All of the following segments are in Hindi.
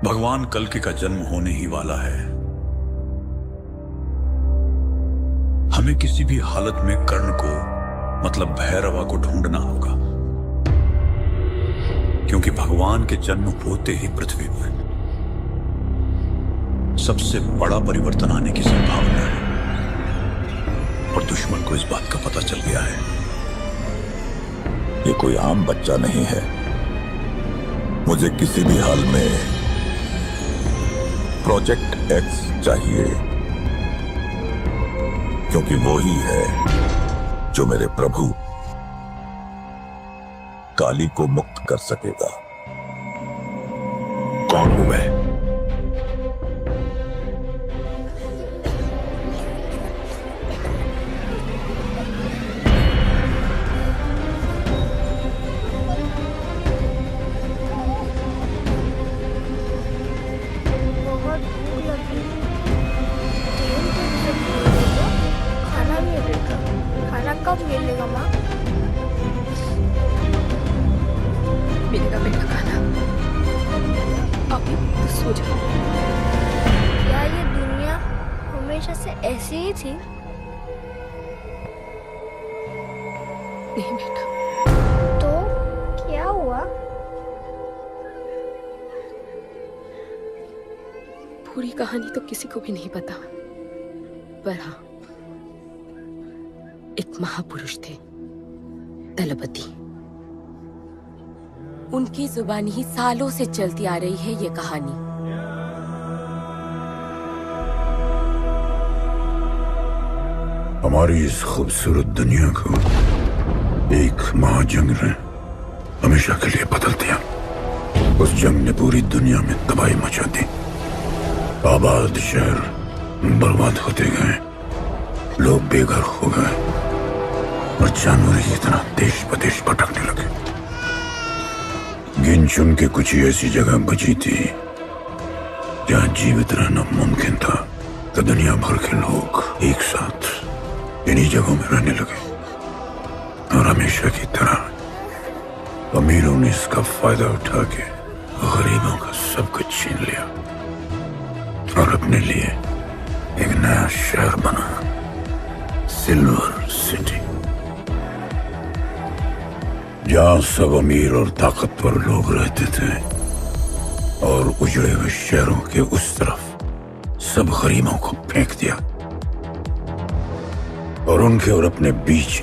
भगवान कल्कि का जन्म होने ही वाला है। हमें किसी भी हालत में कर्ण को मतलब भैरवा को ढूंढना होगा, क्योंकि भगवान के जन्म होते ही पृथ्वी पर सबसे बड़ा परिवर्तन आने की संभावना है और दुश्मन को इस बात का पता चल गया है। ये कोई आम बच्चा नहीं है। मुझे किसी भी हाल में प्रोजेक्ट एक्स चाहिए, क्योंकि वो ही है जो मेरे प्रभु काली को मुक्त कर सकेगा। कौन हूं मैं? कब मिलेगा माँ? मिलेगा बेटा खाना। अभी तो सो जा। क्या ये दुनिया हमेशा से ऐसी ही थी? नहीं बेटा। तो क्या हुआ? पूरी कहानी तो किसी को भी नहीं पता, पर हाँ, एक महापुरुष थे, दलपति। उनकी जुबानी ही सालों से चलती आ रही है ये कहानी। हमारी इस खूबसूरत दुनिया को एक महाजंग ने हमेशा के लिए बदल दिया। उस जंग ने पूरी दुनिया में तबाही मचा दी। आबाद शहर बर्बाद होते गए, लोग बेघर हो गए और जानवर की तरह देश प्रदेश भटकने लगे। गिन चुन के कुछ ही ऐसी जगह बची थी जहां जीवित रहना मुमकिन था, तो दुनिया भर के लोग एक साथ इन्हीं जगहों में रहने लगे। और हमेशा की तरह अमीरों ने इसका फायदा उठा के गरीबों का सब कुछ छीन लिया और अपने लिए एक नया शहर बना, सिल्वर सिटी, जहां सब अमीर और ताकतवर लोग रहते थे और उजड़े हुए शहरों के उस तरफ सब गरीबों को फेंक दिया और उनके और अपने बीच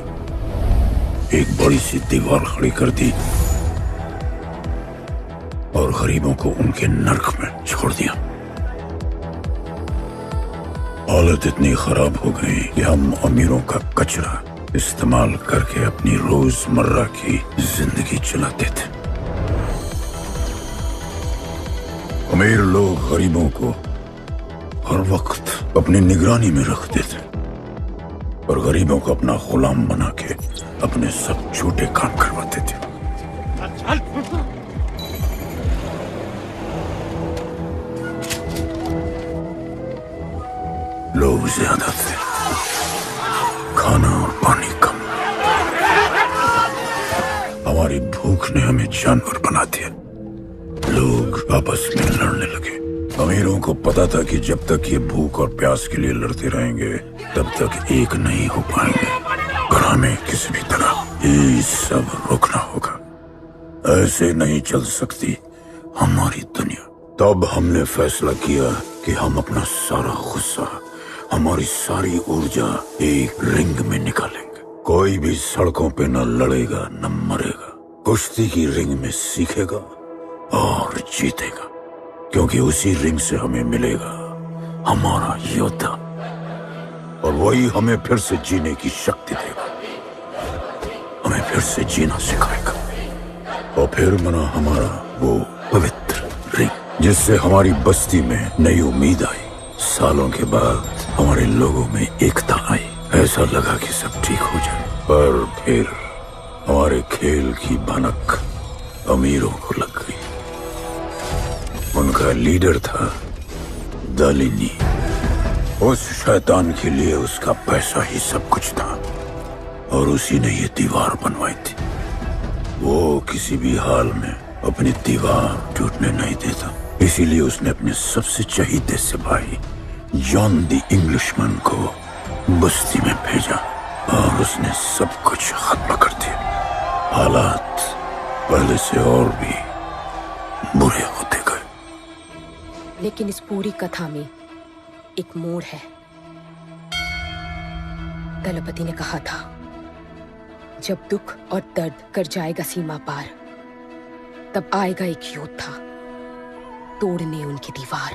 एक बड़ी सी दीवार खड़ी कर दी और गरीबों को उनके नर्क में छोड़ दिया। हालत इतनी खराब हो गई कि हम अमीरों का कचरा इस्तेमाल करके अपनी रोजमर्रा की जिंदगी चलाते थे। अमीर लोग गरीबों को हर वक्त अपनी निगरानी में रखते थे और गरीबों को अपना गुलाम बना के अपने सब छोटे काम करवाते थे। लोग ज्यादा थे, खाना और पानी कम। हमारी भूख ने हमें जानवर बना दिया। लोग आपस में लड़ने लगे। अमीरों को पता था कि जब तक ये भूख और प्यास के लिए लड़ते रहेंगे तब तक एक नहीं हो पाएंगे और हमें किसी भी तरह ये सब रोकना होगा। ऐसे नहीं चल सकती हमारी दुनिया। तब हमने फैसला किया कि हम अपना सारा गुस्सा, हमारी सारी ऊर्जा एक रिंग में निकालेंगे। कोई भी सड़कों पे न लड़ेगा न मरेगा, कुश्ती की रिंग में सीखेगा और जीतेगा, क्योंकि उसी रिंग से हमें मिलेगा हमारा योद्धा और वही हमें फिर से जीने की शक्ति देगा, हमें फिर से जीना सिखाएगा। और फिर बना हमारा वो पवित्र रिंग, जिससे हमारी बस्ती में नई उम्मीद आई। सालों के बाद हमारे लोगों में एकता आई। ऐसा लगा कि सब ठीक हो जाए, पर फिर हमारे खेल की भनक अमीरों को लग गई। उनका लीडर था दालिनी। उस शैतान के लिए उसका पैसा ही सब कुछ था और उसी ने ये दीवार बनवाई थी। वो किसी भी हाल में अपनी दीवार टूटने नहीं देता, इसीलिए उसने अपने सबसे चहीते सिपाही जॉन द इंग्लिशमैन को बस्ती में भेजा और उसने सब कुछ खत्म कर दिया। हालात पहले से और भी बुरे होते गए। लेकिन इस पूरी कथा में एक मोड़ है। दलपति ने कहा था, जब दुख और दर्द कर जाएगा सीमा पार, तब आएगा एक योद्धा तोड़ने उनकी दीवार।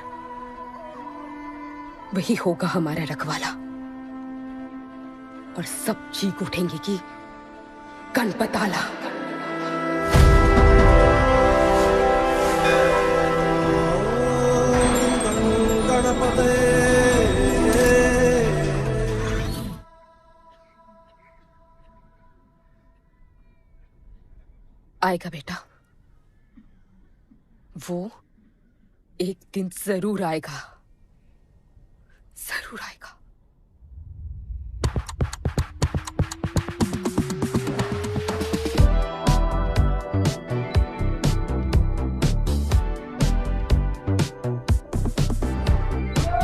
वही होगा हमारा रखवाला और सब चीख उठेंगे कि गणपताला। आएगा बेटा, वो एक दिन जरूर आएगा, जरूर आएगा।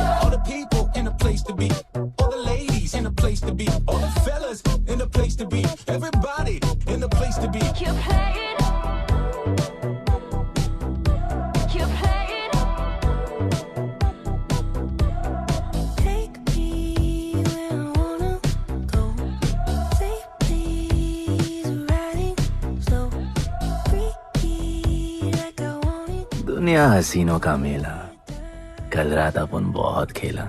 All the people in a place to be, all the ladies in a place to be, all the fellas in a place to be, everybody in a place to be. Keep playing. Keep playing. Take me where I wanna go. Safely riding slow. Freaky like I want it. दुनिया हसीनों का मेला, कल रात अपन बहुत खेला।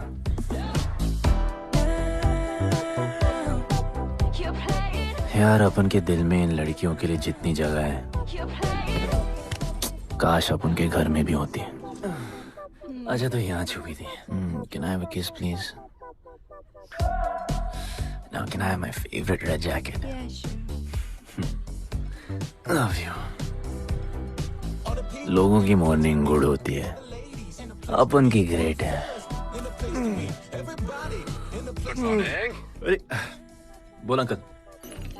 Keep playing. यार अपन के दिल में इन लड़कियों के लिए जितनी जगह है, Keep playing. काश अपन के घर में भी होती। अच्छा तो यहाँ छुपी थी। Can I have a kiss please? Now can I have my favorite red jacket? Love you. लोगों की मॉर्निंग गुड होती है, अपन की ग्रेट है। अरे बोल अंकल।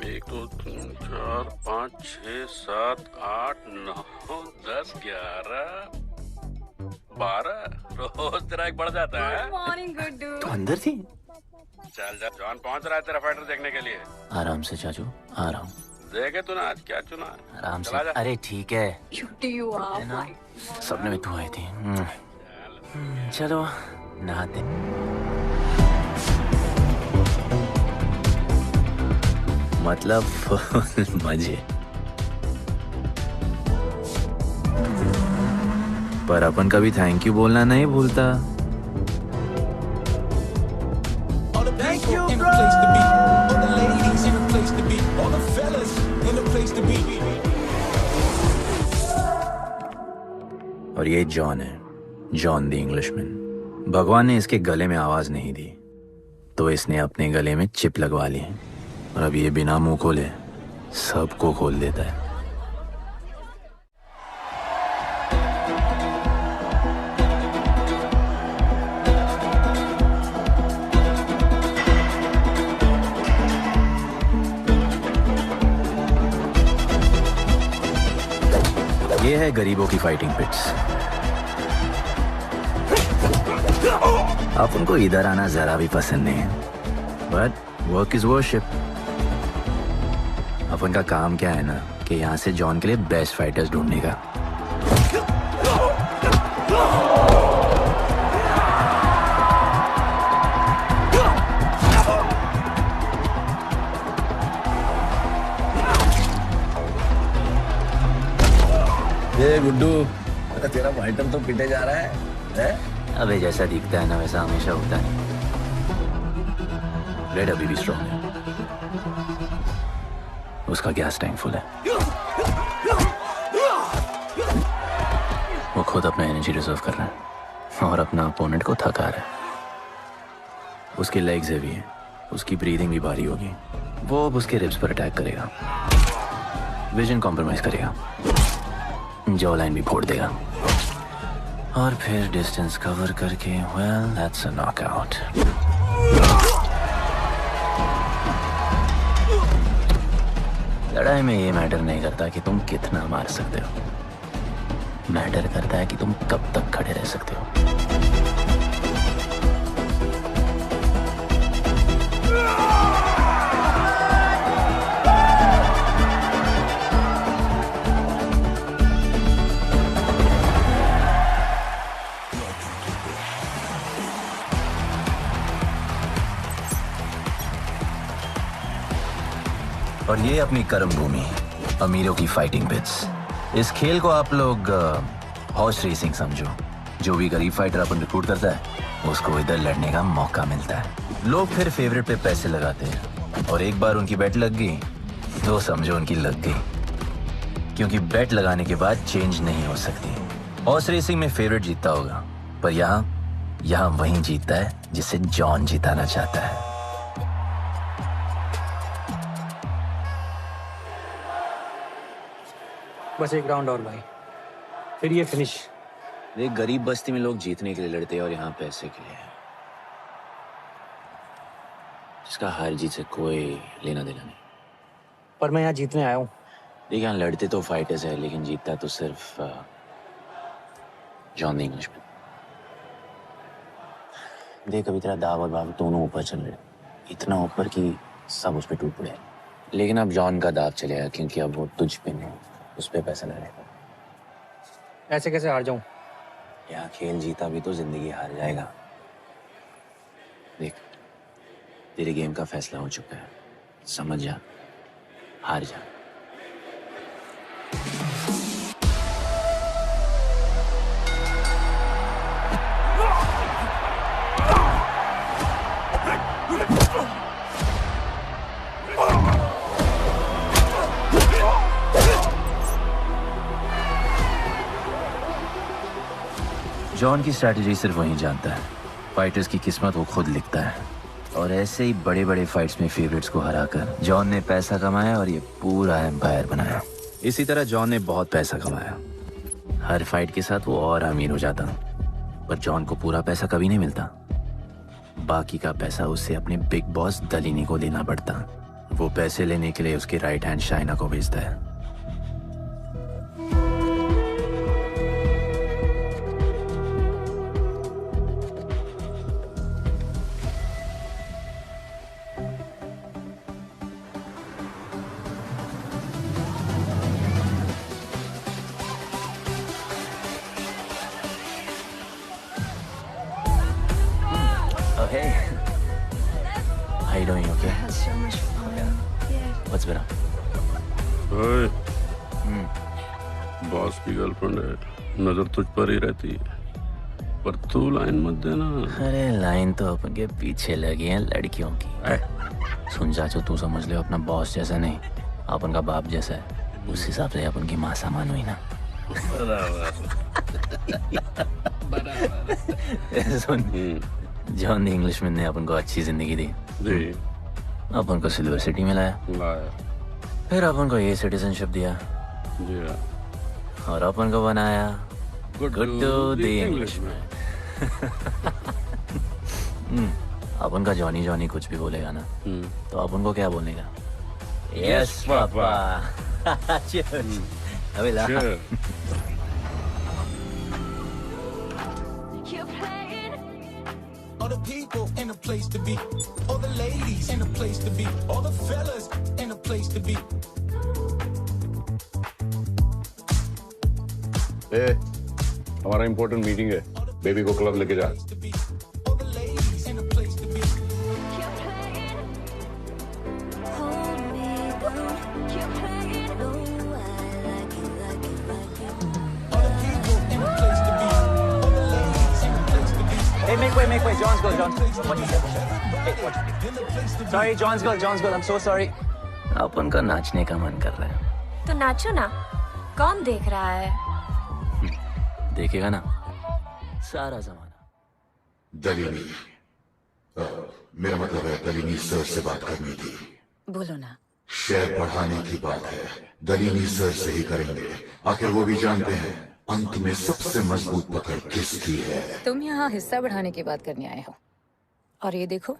1 2 3 4 5 6 7 8 9 10 11 12 रोज तेरा एक बढ़ जाता है। Morning, Guddu. तो अंदर थी? चल जा, जॉन पहुंच रहा है तेरा फाइटर देखने के लिए। आराम से चाचू, आ रहा हूँ। देखे तूने आज क्या चुना है? आराम से। चला जा। अरे ठीक है, Cutie you are. My सपने में तू आई थी। चलो नहाते। मतलब फुल मजे। पर अपन कभी थैंक यू बोलना नहीं भूलता। All the people in a place to be, all the ladies in a place to be, all the fellas in a place to be. और ये जॉन है, जॉन द इंग्लिशमैन। भगवान ने इसके गले में आवाज नहीं दी, तो इसने अपने गले में चिप लगवा ली और अब ये बिना मुंह खोले सबको खोल देता है। ये है गरीबों की फाइटिंग पिट्स। आप उनको इधर आना जरा भी पसंद नहीं है, बट वर्क इज वर्शिप। अपन का काम क्या है ना कि यहाँ से जॉन के लिए बेस्ट फाइटर्स ढूंढने का। ये गुड्डू, तेरा फाइटर तो पिटे जा रहा है? अबे जैसा दिखता है ना वैसा हमेशा होता है। रेड अभी भी स्ट्रॉन्ग है, उसका गैस टैंक फुल है। वो खुद अपना एनर्जी रिजर्व कर रहा है और अपना अपोनेंट को थका रहा है। उसकी लेग्स हेवी है, उसकी ब्रीदिंग भी भारी होगी। वो अब उसके रिब्स पर अटैक करेगा, विजन कॉम्प्रोमाइज करेगा, जॉ लाइन भी फोड़ देगा और फिर डिस्टेंस कवर करके वेल दैट्स अ नॉकआउट। लड़ाई में ये मैटर नहीं करता कि तुम कितना मार सकते हो, मैटर करता है कि तुम कब तक खड़े रह सकते हो। और ये अपनी कर्म भूमि, अमीरों की फाइटिंग पिट्स। इस खेल को आप लोग हॉर्स रेसिंग समझो। जो भी गरीब फाइटर अपन रिक्रूट करता है उसको इधर लड़ने का मौका मिलता है। लोग फिर फेवरेट पे पैसे लगाते हैं और एक बार उनकी बेट लग गई तो समझो उनकी लग गई, क्योंकि बेट लगाने के बाद चेंज नहीं हो सकती। हॉर्स रेसिंग में फेवरेट जीतता होगा, पर यहाँ वही जीतता है जिसे जॉन जिताना चाहता है। बस एक राउंड और भाई, फिर ये फिनिश। एक गरीब बस्ती में लोग जीतने के लिए लड़ते हैं और यहाँ पैसे के लिए, जिसका हार जीत से कोई लेना देना नहीं। पर मैं यहाँ जीतने आया हूँ। देख, यहाँ लड़ते तो फाइटर्स है, लेकिन जीतता तो सिर्फ जॉन द इंग्लिशमैन। देख, अभी तेरा दाव और बाव दोनों ऊपर चल रहे, इतना ऊपर कि सब उस पर टूट पड़े। लेकिन अब जॉन का दाव चलेगा, क्योंकि अब वो तुझ पे नहीं, उस पे पैसा लगेगा। ऐसे कैसे हार जाऊं? यहाँ खेल जीता भी तो जिंदगी हार जाएगा। देख, तेरे गेम का फैसला हो चुका है, समझ जा, हार जा। जॉन की स्ट्रैटेजी सिर्फ वही जानता है। फाइटर्स की किस्मत वो खुद लिखता है, और ऐसे ही बड़े बड़े फाइट्स में फेवरेट्स को हराकर जॉन ने पैसा कमाया और ये पूरा एम्पायर बनाया। इसी तरह जॉन ने बहुत पैसा कमाया। हर फाइट के साथ वो और अमीर हो जाता, पर जॉन को पूरा पैसा कभी नहीं मिलता। बाकी का पैसा उसे अपने बिग बॉस दलीनी को देना पड़ता। वो पैसे लेने के लिए उसके राइट हैंड शाइना को भेजता है। Hey, how you doing? Okay. So much fun. Yeah. What's been up? ओए, बॉस की गर्लफ्रेंड है, नजर तुझ पर ही रहती है, पर तू लाइन मत देना। अरे लाइन तो अपन के पीछे लगी है लड़कियों की। सुन चाचू, तू समझ ले अपना बॉस जैसा नहीं, अपन का बाप जैसा है। उस हिसाब से अपन की माँ सामान हुई ना। सुन, जॉन द इंग्लिशमैन ने अपन को अच्छी जिंदगी दी, अपन को सिल्वर सिटी में लाया, फिर अपन को ये सिटीजनशिप दिया, और अपन को बनाया गुड्डू द इंग्लिशमैन। अपन का जॉनी जॉनी कुछ भी बोलेगा ना, तो अपन को क्या बोलेगा? Yes papa. चीयर्स। अबे ला। You're playing. All the people in a place to be. All the ladies in a place to be. All the fellas in a place to be. हमारा इम्पोर्टेंट मीटिंग है, बेबी को क्लब लेके जा। All the ladies in a place to be. You're playing. Hold me down. You're playing. No, I like it, like it, like it. All the people in a place to be. All the ladies in a place to be. Hey, make way. John's girl, John. What you said? Hey, what? Sorry, John's girl. I'm so sorry. अपन का नाचने का मन कर रहा है। तो नाचो ना, कौन देख रहा है? देखेगा ना सारा जमाना। दलीनी, मेरा मतलब है दलीनी सर से बात करनी थी। बोलो ना। शेयर बढ़ाने की बात है, दलीनी सर से ही करेंगे। आखिर वो भी जानते हैं अंत में सबसे मजबूत पकड़ किसकी है। तुम यहाँ हिस्सा बढ़ाने की बात करने आए हो, और ये देखो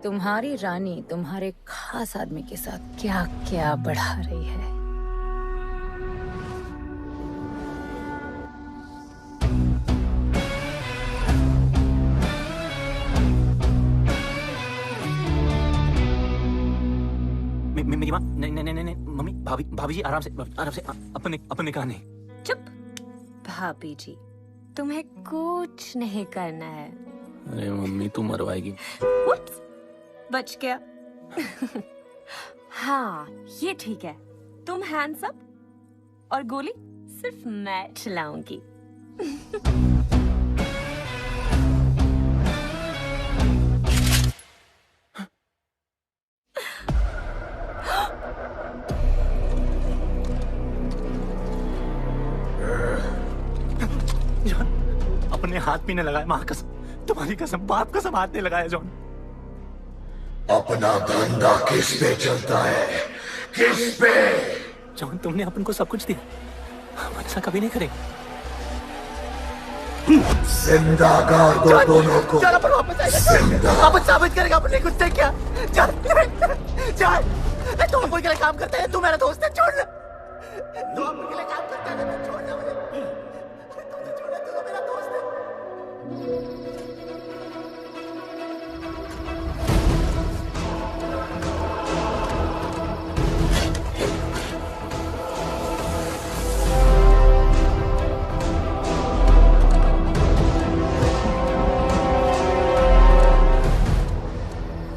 तुम्हारी रानी तुम्हारे खास आदमी के साथ क्या क्या बढ़ा रही है। भाभी जी आराम से अपने कहा नहीं। चुप। भाभी जी, तुम्हें कुछ नहीं करना है। अरे मम्मी तू मरवाएगी। उप्स, बच गया। हाँ, ये ठीक है। तुम हैंड्स अप और गोली सिर्फ मैं चलाऊंगी। जॉन, अपने हाथ पीने लगाए, माँ कसम, तुम्हारी कसम, बाप कसम, हाथ नहीं लगाया जॉन। अपना धंधा किस पे चलता है? किस पे? जॉन, तुमने अपन को सब कुछ दिया, हम ऐसा कभी नहीं करेंगे। जिंदा गाड़ दो दोनों को। जॉन, अपन वापस आएगा। जिंदा। अपन साबित करेगा अपने कुछ से क्या। जॉन, जॉन, तुम अपन के लिए काम करता है, तू मेरा दोस्त है, छोड़। तू अपन के लिए काम करता है, छोड़ ना मुझे। तुझे छोड़, तू तो मेरा दोस्त है।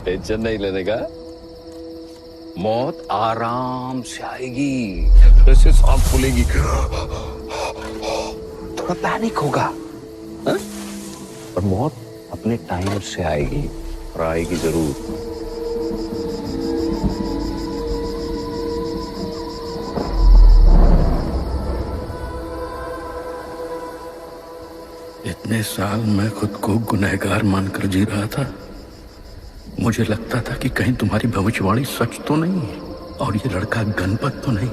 टेंशन नहीं लेने का, मौत आराम से आएगी, जैसे सांस फूलेगी, थोड़ा पैनिक होगा, हा? और मौत अपने टाइम से आएगी, और आएगी जरूर। इतने साल मैं खुद को गुनहगार मानकर जी रहा था। मुझे लगता था कि कहीं तुम्हारी भविष्यवाणी सच तो नहीं है और ये लड़का गणपत तो नहीं।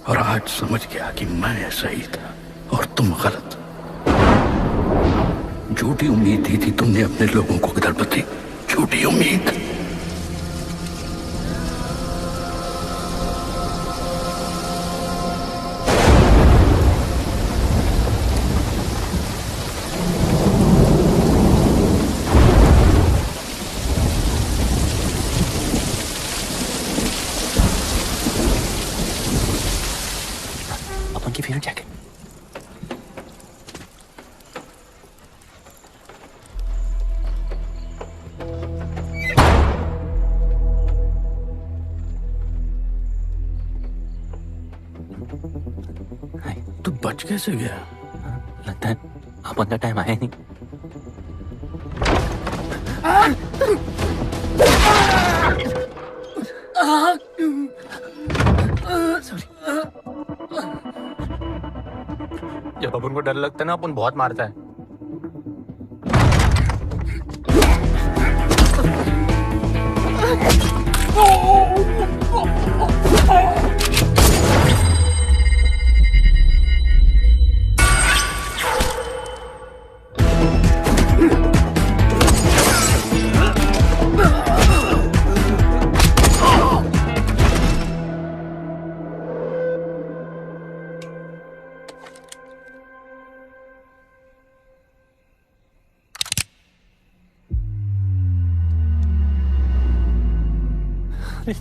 और आज समझ गया कि मैं सही था और तुम गलत। झूठी उम्मीद दी थी तुमने अपने लोगों को गणपति, झूठी उम्मीद। की फेवरेट जैकेट। तू बच कैसे गया? लगता है अपन का टाइम आया नहीं। जब अपन को डर लगता है ना, अपन बहुत मारता है।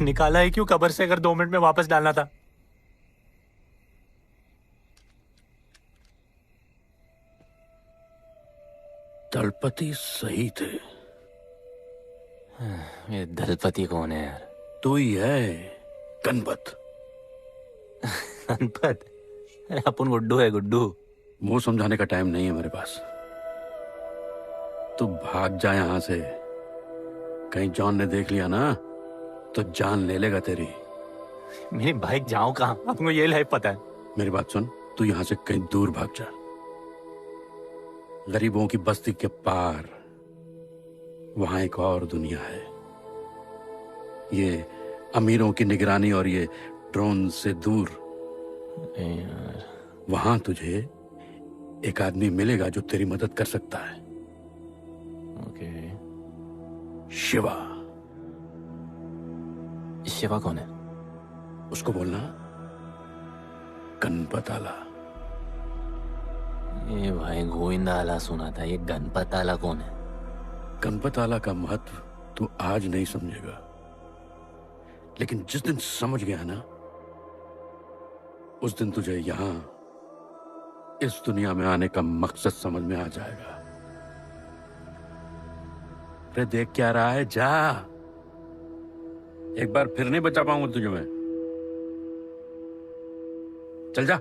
निकाला है क्यों कब्र से, अगर 2 मिनट में वापस डालना था। दलपति सही थे। ये दलपति कौन है यार? तू ही है गणपत। गणपत? अरे अपन गुड्डू है, गुड्डू। वो समझाने का टाइम नहीं है मेरे पास। तू भाग जा यहां से। कहीं जॉन ने देख लिया ना तो जान ले लेगा तेरी। मेरी बाइक जाऊं कहां? आपको ये लाइफ पता है। मेरी बात सुन, तू यहां से कहीं दूर भाग जा। गरीबों की बस्ती के पार वहां एक और दुनिया है। ये अमीरों की निगरानी और ये ड्रोन से दूर। यार वहां तुझे एक आदमी मिलेगा जो तेरी मदद कर सकता है। ओके। शिवा। शिवा कौन है? उसको बोलना गणपत आला। ये भाई गोविंदा आला सुना था, ये गणपत आला कौन है? गणपत आला का महत्व तू आज नहीं समझेगा, लेकिन जिस दिन समझ गया ना, उस दिन तुझे यहां इस दुनिया में आने का मकसद समझ में आ जाएगा। अरे देख क्या रहा है, जा। एक बार फिर नहीं बचा पाऊंगा तुझे मैं। चल जा।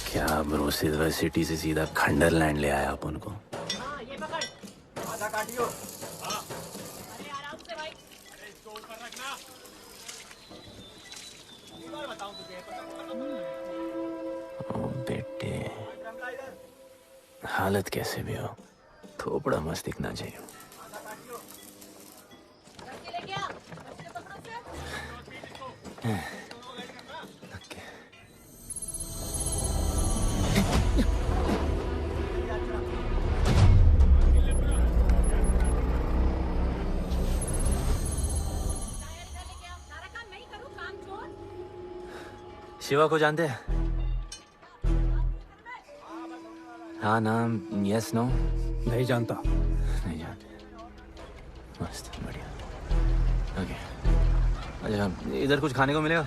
क्या ब्रो, सिल्वर सिटी से सीधा खंडरलैंड ले आया अपन को। ये पकड़, आधा काटियो। अरे आराम से भाई। अरे इसको ऊपर रखना। एक बार बताऊं तुझे। ओ बेटे, हालत कैसे भी हो, थोपड़ा मस्त दिखना चाहिए। शिवा को जानते हैं? हाँ, नाम यस नो? नहीं जानता। नहीं जानते। मस्त, बढ़िया। ओके, अच्छा इधर कुछ खाने को मिलेगा?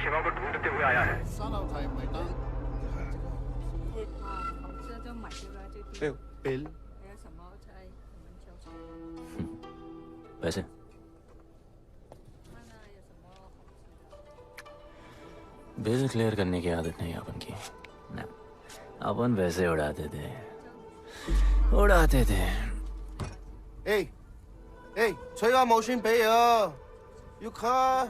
शिवा को ढूंढते हुए आया है। बिल पैसे बिल क्लियर करने की आदत नहीं अपन की ना, अपन वैसे उड़ाते थे।吹下冇算俾啊，要卡。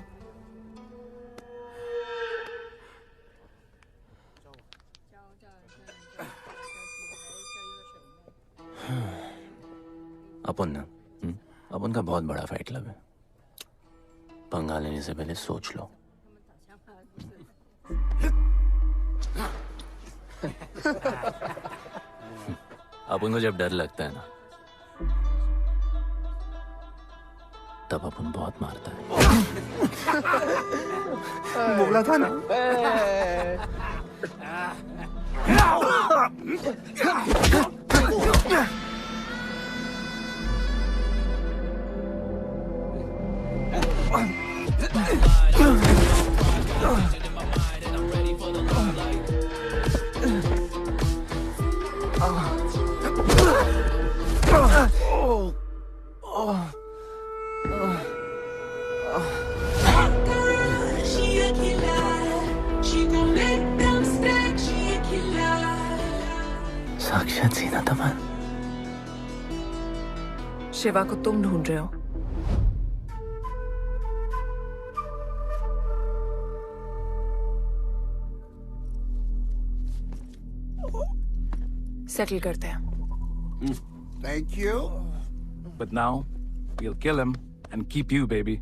अपन ना, अपन का बहुत बड़ा फाइट क्लब है। पंगा लेने से पहले सोच लो। अपन को जब डर लगता है ना, तब अपन बहुत मारता है। बोला था ना। साक्षात सीना तमन। शिवा को तुम ढूंढ रहे हो? सेटल करते हैं। Thank you. But now, we'll kill him and keep you, baby.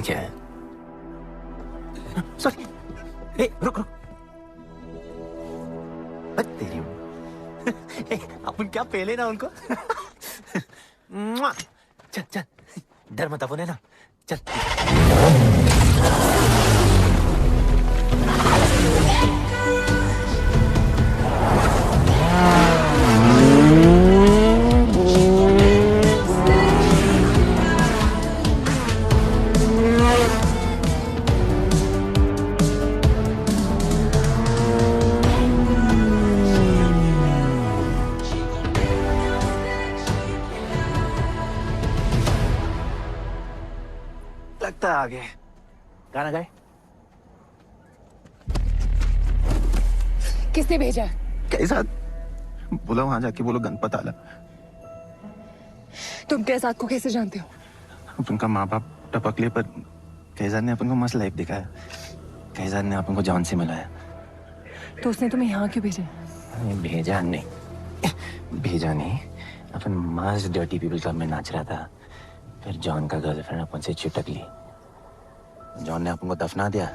क्या है? सॉरी। ए, रुक रुक। तेरी अपन क्या पहले ना उनको। चल चल, डर मत अपन है ना, चल। लगता है आगे गाना गाए। किसने भेजा? कैसा? बोला वहां जाके बोलो गणपत आला। तुम कैसाद को कैसे जानते हो? उनका माँ बाप टपकले पर कैसाद ने अपन को मस्त लाइफ दिखाया। कैसाद ने अपन को जॉन से मिलाया। तो उसने तुम्हें यहाँ क्यों भेजा? भेजा नहीं, अपन मस्त डर्टी पीपल क्लब में नाच रहा था। फिर जॉन का गर्लफ्रेंड अपन से चिपक ली। जॉन ने अपन को दफना दिया,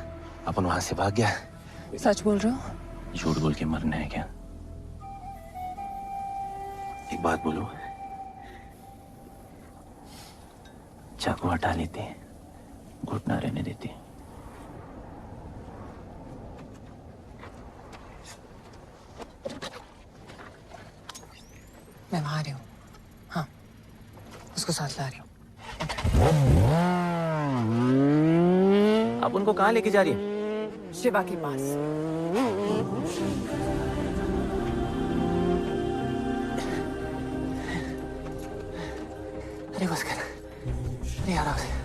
अपन वहां से भाग गया। सच बोल रहे हो? झूठ बोल के मरना है क्या? एक बात बोलूं, चाकू हटा लेते, घुटना रहने देते। मैं वहां आ रही हूँ। हाँ, उसको साथ ला रही हूँ। आप उनको कहाँ लेके जा रही हैं? शिवा के पास। अरे बस कर, नहीं आ रहा उसे।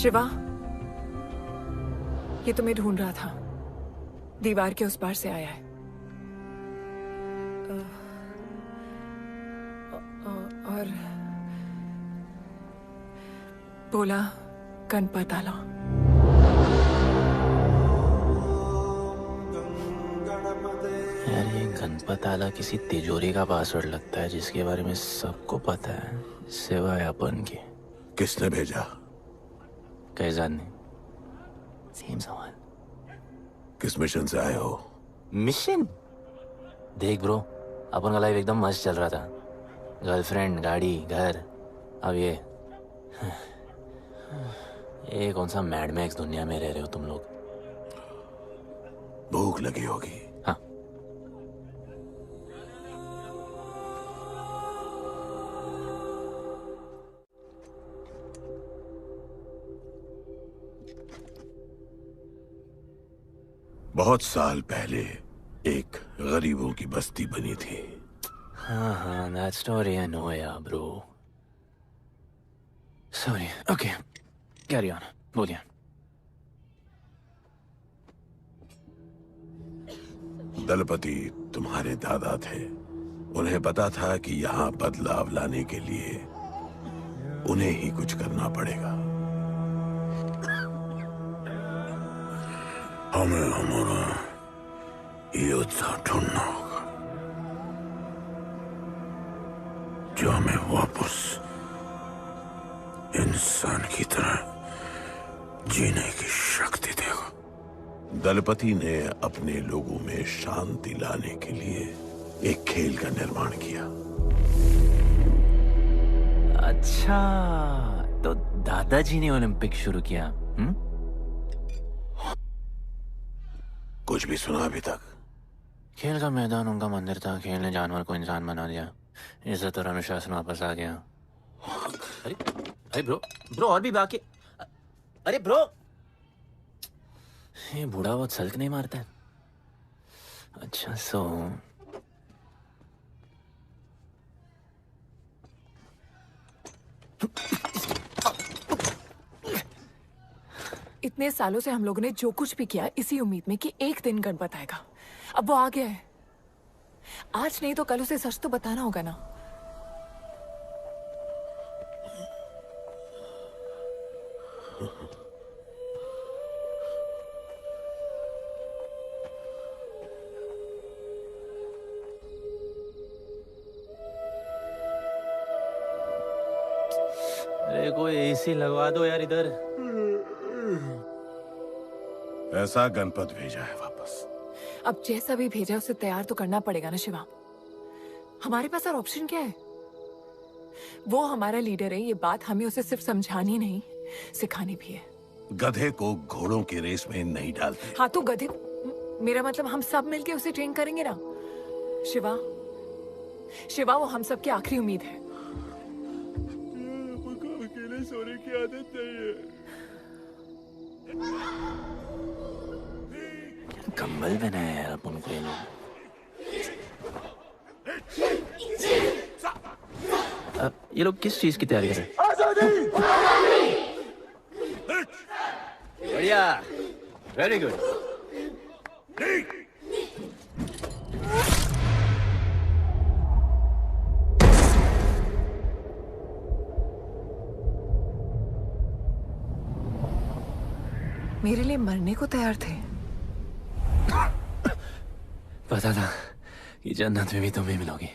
शिवा, ये तुम्हें ढूंढ रहा था। दीवार के उस पार से आया है। और बोला गणपत आला। यार ये गणपत आला किसी तिजोरी का पासवर्ड लगता है जिसके बारे में सबको पता है सिवाय अपन के। किसने भेजा? कैसाद ने। सेम सवाल। किस मिशन से आए हो? मिशन? देख ब्रो, अपन का लाइफ एकदम मस्त चल रहा था। गर्लफ्रेंड, गाड़ी, घर। अब ये कौन सा मैड मैक्स दुनिया में रह रहे हो तुम लोग? भूख लगी होगी। हाँ। बहुत साल पहले एक गरीबों की बस्ती बनी थी। हाँ, that story I know, yeah, bro. Sorry. Okay, carry on. बोलिए। दलपति तुम्हारे दादा थे। उन्हें पता था कि यहाँ बदलाव लाने के लिए उन्हें ही कुछ करना पड़ेगा। हमें हमारा योद्धा ढूंढना होगा जो हमें वापस इंसान की तरह जीने की शक्ति देगा। दलपति ने अपने लोगों में शांति लाने के लिए एक खेल का निर्माण किया। अच्छा, तो दादाजी ने ओलंपिक शुरू किया? कुछ भी सुना अभी तक? खेल का मैदान उनका मंदिर था। खेल ने जानवर को इंसान बना दिया। इज्जत और अनुशासन वापस आ गया। अरे ब्रो और भी बाकी। अरे ब्रो, ये बूढ़ा बहुत सल्क नहीं मारता है। अच्छा इतने सालों से हम लोगों ने जो कुछ भी किया इसी उम्मीद में कि एक दिन गणपत आएगा। अब वो आ गया है। आज नहीं तो कल उसे सच तो बताना होगा ना। कोई एसी लगवा दो यार इधर। ऐसा गणपत भेजा है वापस। अब जैसा भी भेजा उसे तैयार तो करना पड़ेगा ना शिवा। हमारे पास और ऑप्शन क्या है? वो हमारा लीडर है, ये बात हमें उसे सिर्फ समझानी नहीं सिखानी भी है। गधे को घोड़ों की रेस में नहीं डालते। हाँ तो गधे, मेरा मतलब हम सब मिलके उसे ट्रेन करेंगे ना। शिवा, शिवा वो हम सब की आखिरी उम्मीद है। अकेले सोने की आदत नहीं है। कंबल बनाया यार अपन को ये लोग। ये लोग किस चीज की तैयारी कर रहे हैं? बढ़िया, वेरी गुड। मेरे लिए मरने को तैयार थे। पता था कि जन्नत में भी तुम ही मिलोगी।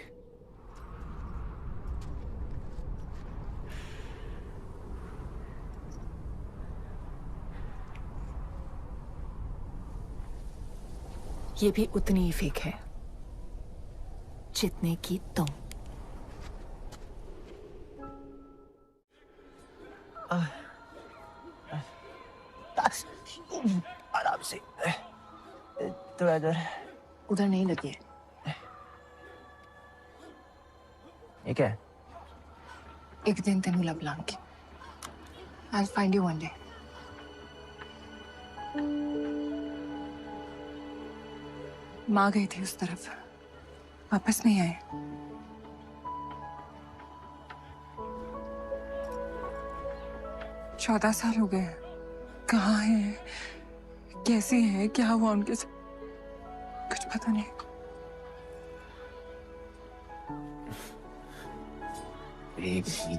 ये भी उतनी ही फेक है जितने की तुम। आराम से थोड़ा इधर उधर नहीं लगी है। ये क्या है? एक दिन तेनू लब Langi. I'll find you one day. माँ गई थी उस तरफ, वापस नहीं आए। चौदह साल हो गए। कहाँ है, कैसे है, क्या हुआ उनके साथ, कुछ पता नहीं।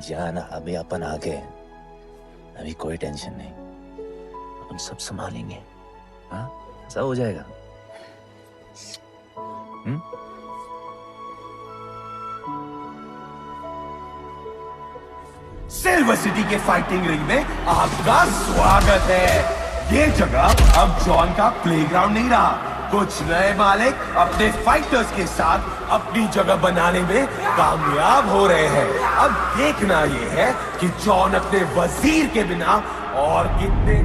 जाना, अभी अपन आ गए, अभी कोई टेंशन नहीं, अपन सब संभालेंगे। हाँ, सब हो जाएगा। सिल्वर सिटी के फाइटिंग रिंग में आपका स्वागत है। ये जगह अब जॉन का प्लेग्राउंड नहीं रहा। कुछ नए मालिक अपने फाइटर्स के साथ अपनी जगह बनाने में कामयाब हो रहे हैं। अब देखना ये है कि जॉन अपने वजीर के बिना और कितने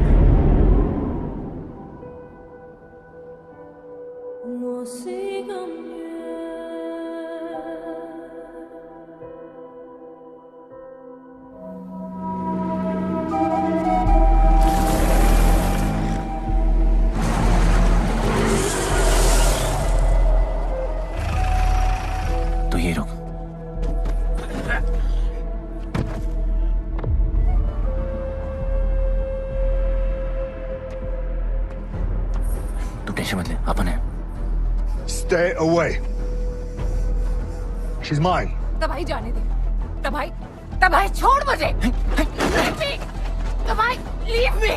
Stay away. She's mine. तबाही जाने दे। तबाही, तबाही छोड़ मुझे। Leave me. तबाही, leave me.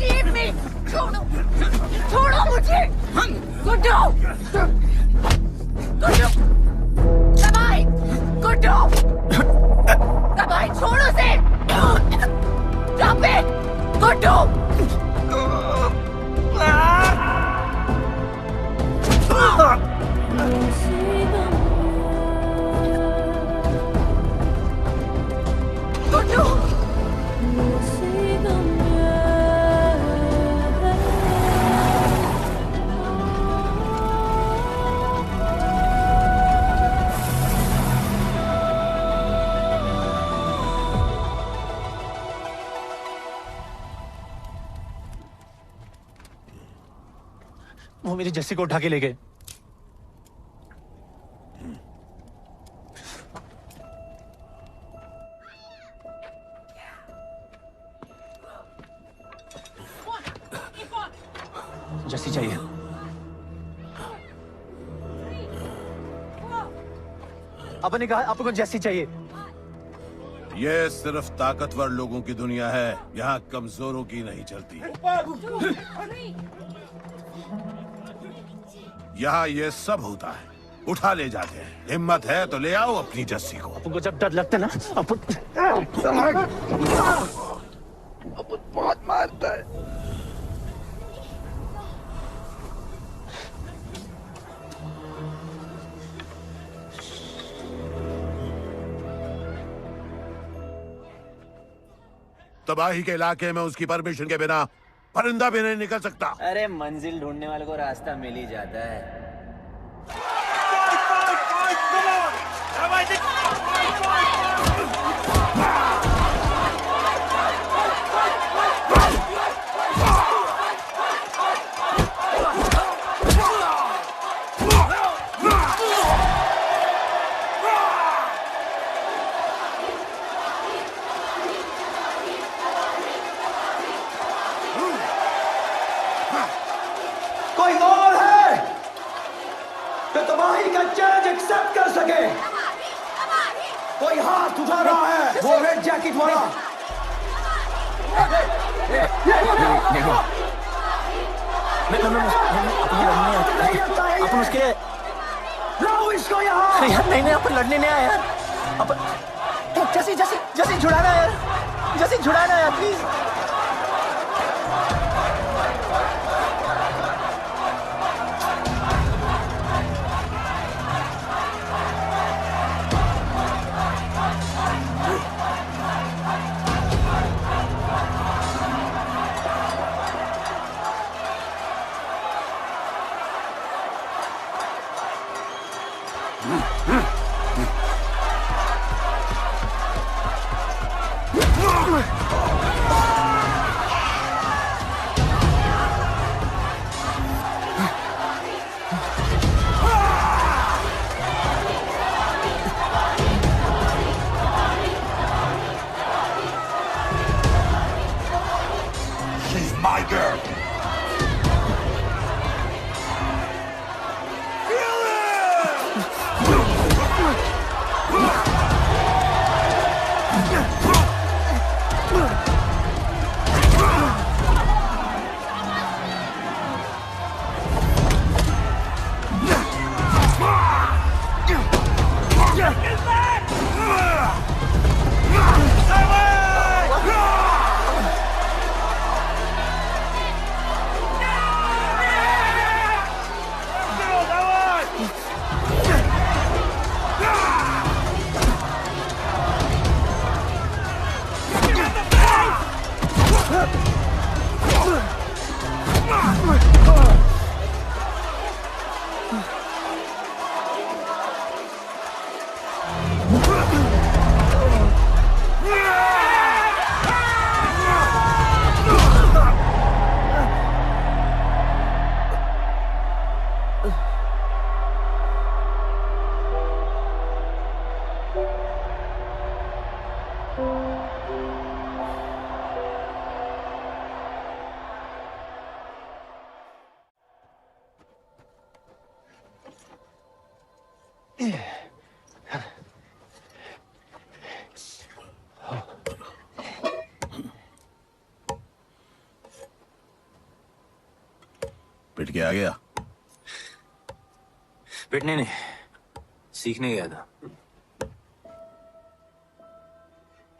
Leave me. छोड़ो, छोड़ो मुझे। गुड्डू, गुड्डू, तबाही, गुड्डू, तबाही छोड़ो से। Stop it, Guddu. वो मेरी जस्सी को उठा के ले गए। जस्सी चाहिए। आपने कहा आपको जस्सी चाहिए। ये सिर्फ ताकतवर लोगों की दुनिया है, यहाँ कमजोरों की नहीं चलती। यहाँ ये सब होता है, उठा ले जाते हैं। हिम्मत है तो ले आओ अपनी जस्सी को। अपन को जब डर लगता है ना अपन बहुत मारता है। तबाही के इलाके में उसकी परमिशन के बिना परिंदा भी नहीं निकल सकता। अरे मंजिल ढूंढने वाले को रास्ता मिल ही जाता है। कोई और है जो तबाही का चैलेंज एक्सेप्ट कर सके? कोई हाथ उठा रहा है, वो रेड जैकेट वाला। अपन उसके लाओ इसको यहाँ। यार नहीं अपन लड़ने नहीं आया यार। अपन जैसी जैसी जैसी छुड़ाना यार, जैसी छुड़ाना यार प्लीज। She's my girl. पिट के आ गया? पिटने नहीं, सीखने गया था।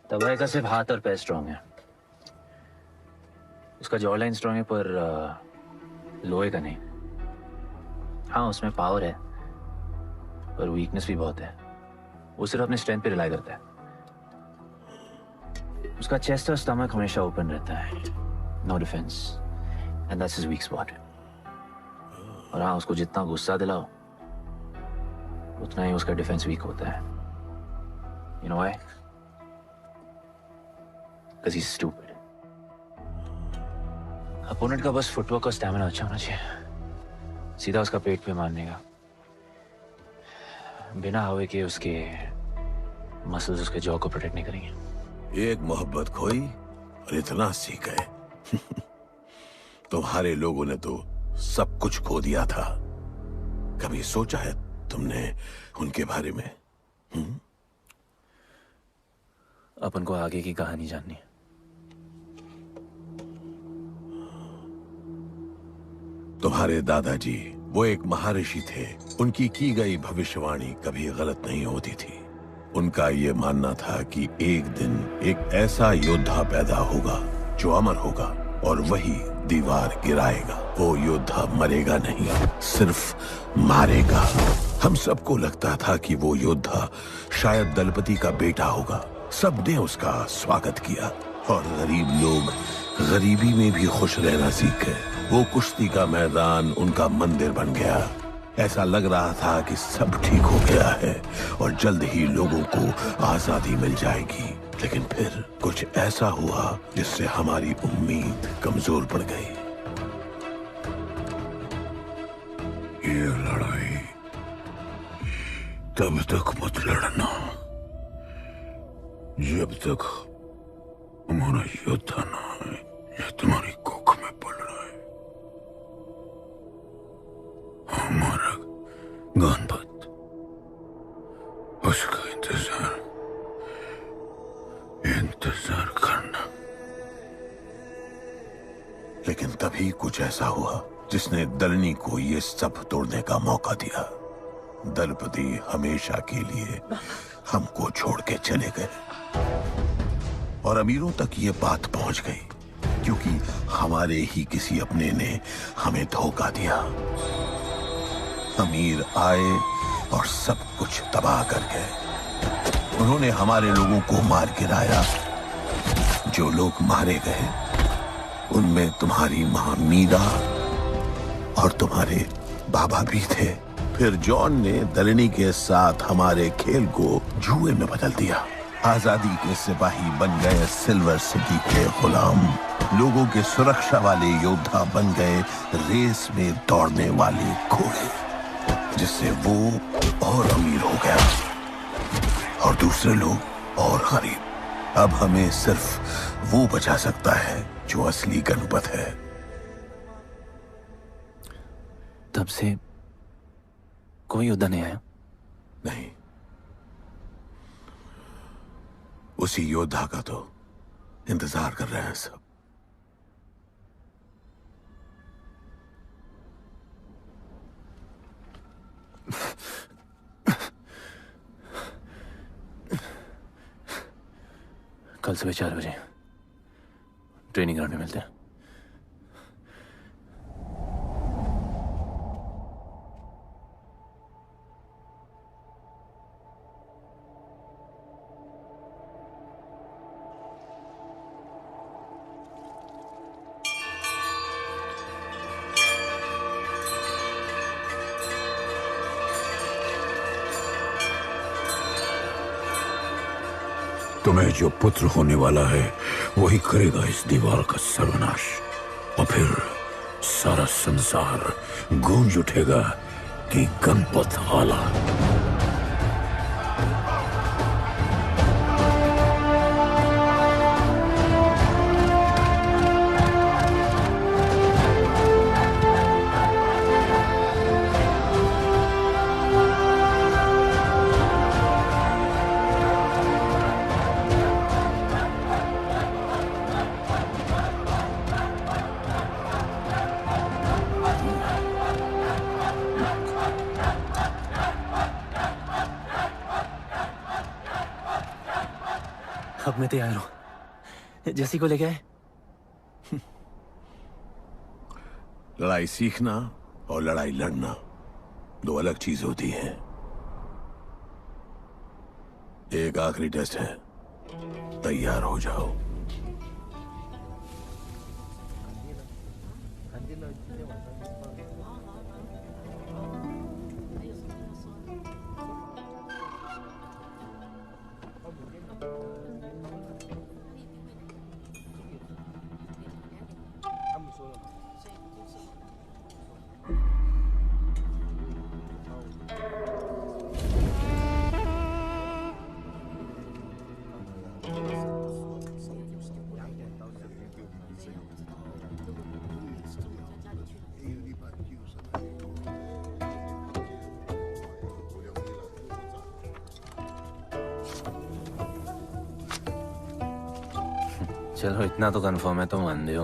तबाही का सिर्फ हाथ और पैर स्ट्रांग है, उसका जॉ लाइन स्ट्रांग है, पर लोहे का नहीं। हाँ उसमें पावर है पर वीकनेस भी बहुत है। वो सिर्फ अपने स्ट्रेंथ पे रिलाई करता है। उसका चेस्ट और स्टमक हमेशा ओपन रहता है, no defence, and that's his weak spot. और हाँ उसको जितना गुस्सा दिलाओ उतना ही उसका डिफेंस वीक होता है। You know why? Because he's stupid. Opponent का बस फुटवर्क और स्टैमिना अच्छा होना चाहिए, सीधा उसका पेट पे मारने का, बिना हवा के उसके मसल्स उसके जॉ को प्रोटेक्ट नहीं करेंगे। एक मोहब्बत खोई और इतना सीख गए। तुम्हारे लोगों ने तो सब कुछ खो दिया था। कभी सोचा है तुमने उनके बारे में? अपन को आगे की कहानी जाननी है। तुम्हारे दादाजी वो एक महर्षि थे। उनकी की गई भविष्यवाणी कभी गलत नहीं होती थी। उनका ये मानना था कि एक दिन एक ऐसा योद्धा पैदा होगा जो अमर होगा और वही दीवार गिराएगा। वो योद्धा मरेगा नहीं, सिर्फ मारेगा। हम सबको लगता था कि वो योद्धा शायद दलपति का बेटा होगा। सबने उसका स्वागत किया और गरीब लोग गरीबी में भी खुश रहना सीख गए। वो कुश्ती का मैदान उनका मंदिर बन गया। ऐसा लग रहा था कि सब ठीक हो गया है और जल्द ही लोगों को आजादी मिल जाएगी। लेकिन फिर कुछ ऐसा हुआ जिससे हमारी उम्मीद कमजोर पड़ गई। ये लड़ाई तब तक मत लड़ना जब तक हमारा योद्धा ना है या तुम्हारी कोख में पड़ रहा है। हमारा गणपत, उसका इंतजार करना। लेकिन तभी कुछ ऐसा हुआ जिसने दलनी को ये सब तोड़ने का मौका दिया। दलपति हमेशा के लिए हमको छोड़ के चले गए और अमीरों तक ये बात पहुंच गई क्योंकि हमारे ही किसी अपने ने हमें धोखा दिया। अमीर आए और सब कुछ तबाह कर गए। उन्होंने हमारे लोगों को मार गिराया। जो लोग मारे गए उनमें तुम्हारी मां मीरा और तुम्हारे बाबा भी थे। फिर जॉन ने दलनी के साथ हमारे खेल को जुए में बदल दिया। आजादी के सिपाही बन गए सिल्वर सिटी के गुलाम। लोगों के सुरक्षा वाले योद्धा बन गए रेस में दौड़ने वाले घोड़े, जिससे वो और अमीर हो गया और दूसरे लोग और गरीब। अब हमें सिर्फ वो बचा सकता है जो असली गणपत है। तब से कोई योद्धा नहीं आया? नहीं, उसी योद्धा का तो इंतजार कर रहे हैं सब। कल सुबह 4 बजे ट्रेनिंग ग्राउंड में मिलते हैं। तुम्हें जो पुत्र होने वाला है वही करेगा इस दीवार का सर्वनाश और फिर सारा संसार गूंज उठेगा कि गणपत आला। अब मैं तैयार हूं। जैसी को लेके आए। लड़ाई सीखना और लड़ाई लड़ना दो अलग चीज होती है। एक आखिरी टेस्ट है, तैयार हो जाओ। चलो इतना तो कंफर्म है तो मान दो।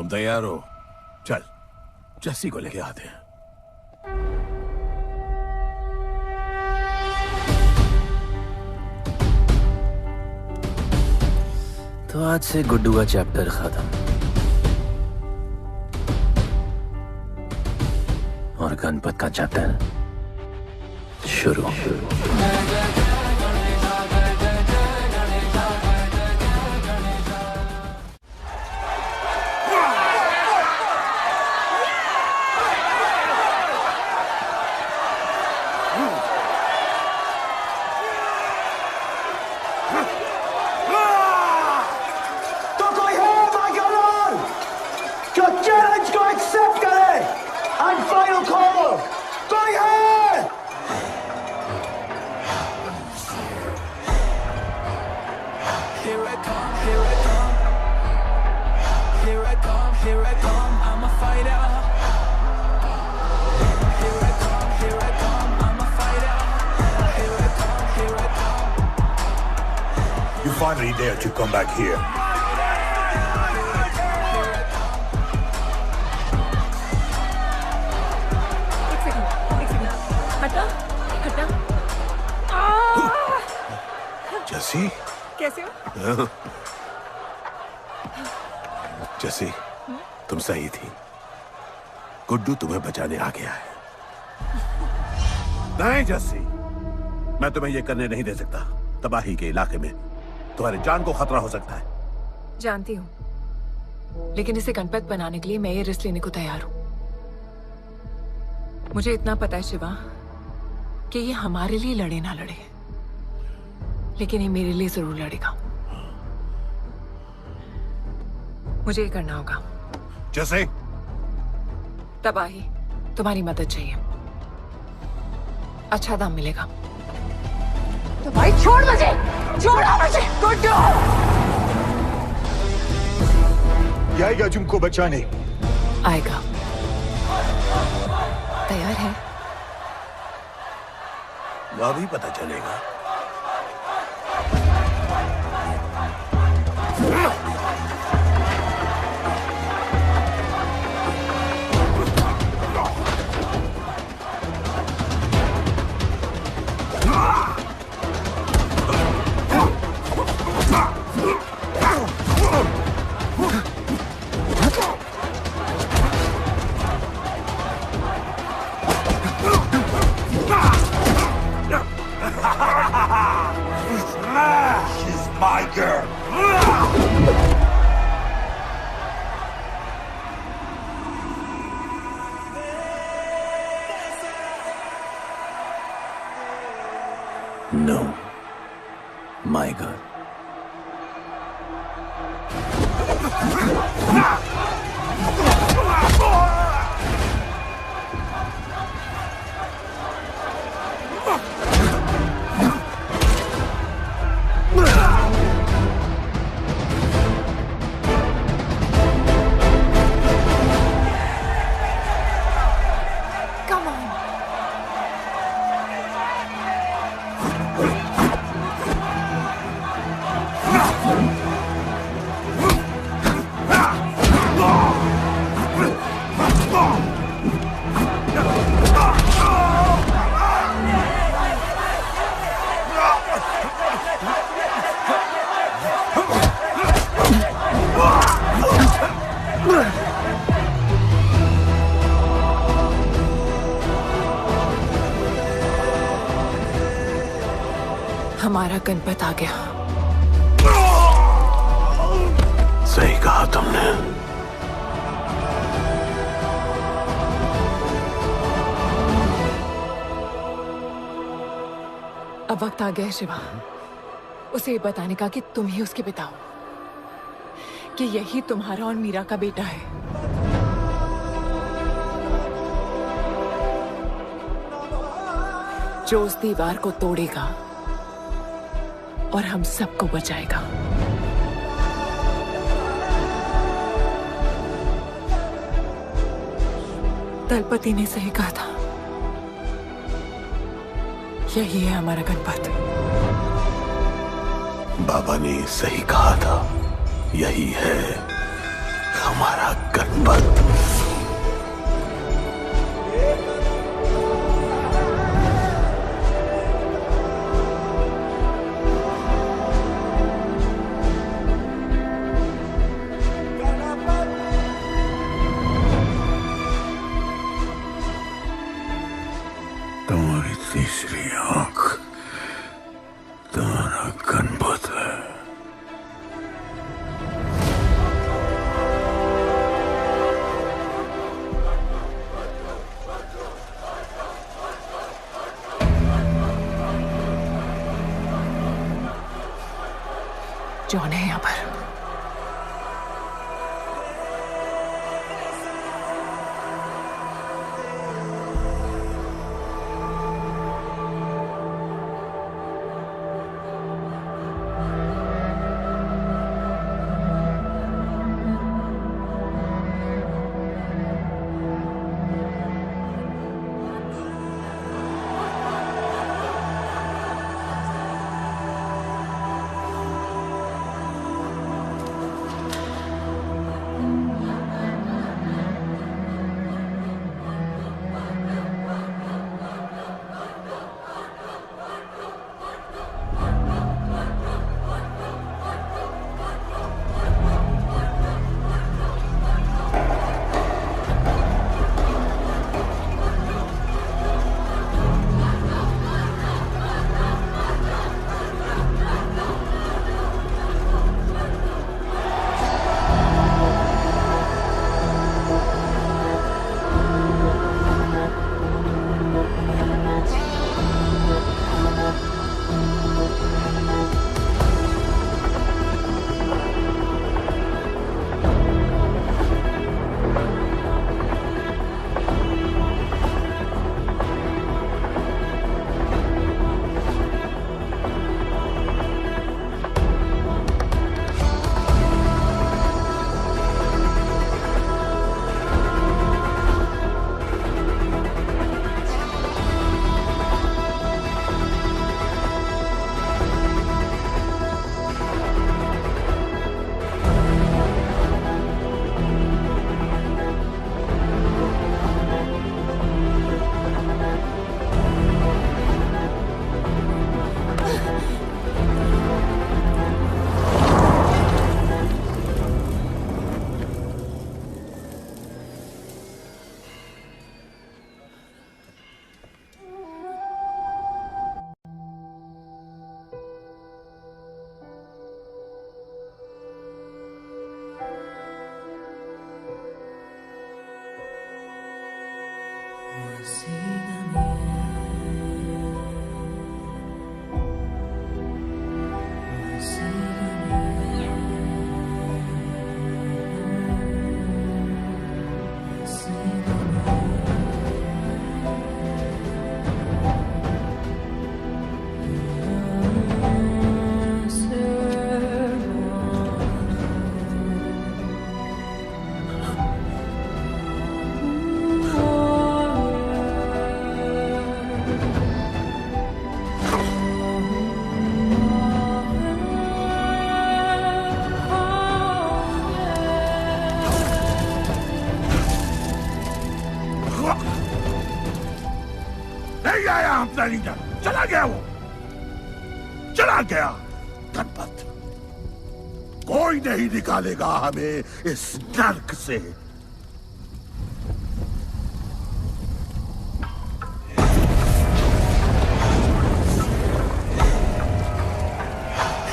तुम तैयार हो? चल जस्सी को लेके आते हैं। तो आज से गुड्डू का चैप्टर खत्म और गणपत का चैप्टर शुरू। You finally dare to come back here. हटा हटा। जस्सी कैसे हो? जस्सी तुम सही थी। गुड्डू तुम्हें बचाने आ गया है। नहीं जस्सी, मैं तुम्हें यह करने नहीं दे सकता। तबाही के इलाके में तुम्हारी जान को खतरा हो सकता है। जानती हूँ, लेकिन इसे गणपत बनाने के लिए मैं ये रिस्क लेने को तैयार हूँ। मुझे इतना पता है शिवा कि ये हमारे लिए लड़े ना लड़े, लेकिन ये मेरे लिए जरूर लड़ेगा। मुझे ये करना होगा। जैसे तबाही, तुम्हारी मदद चाहिए। अच्छा दाम मिलेगा। तो भाई छोड़ मुझे, छोड़ो मुझे। गुड्डू आएगा तुमको बचाने। आएगा। तैयार है? अभी पता चलेगा। She's my girl. No, my girl. हमारा गणपत आ गया। सही कहा तुमने। अब वक्त आ गया है शिवा, उसे ये बताने का कि तुम ही उसके पिता हो, कि यही तुम्हारा और मीरा का बेटा है। जो उस दीवार को तोड़ेगा और हम सबको बचाएगा। दलपति ने सही कहा था, यही है हमारा गणपत। बाबा ने सही कहा था, यही है हमारा गणपत। तुम्हारी तीसरी आंख तुम्हारा गणपत है। जॉन है यहाँ पर। नहीं आया अपना लीडर, चला गया वो, चला गया। गणपत, कोई नहीं निकालेगा हमें इस नर्क से।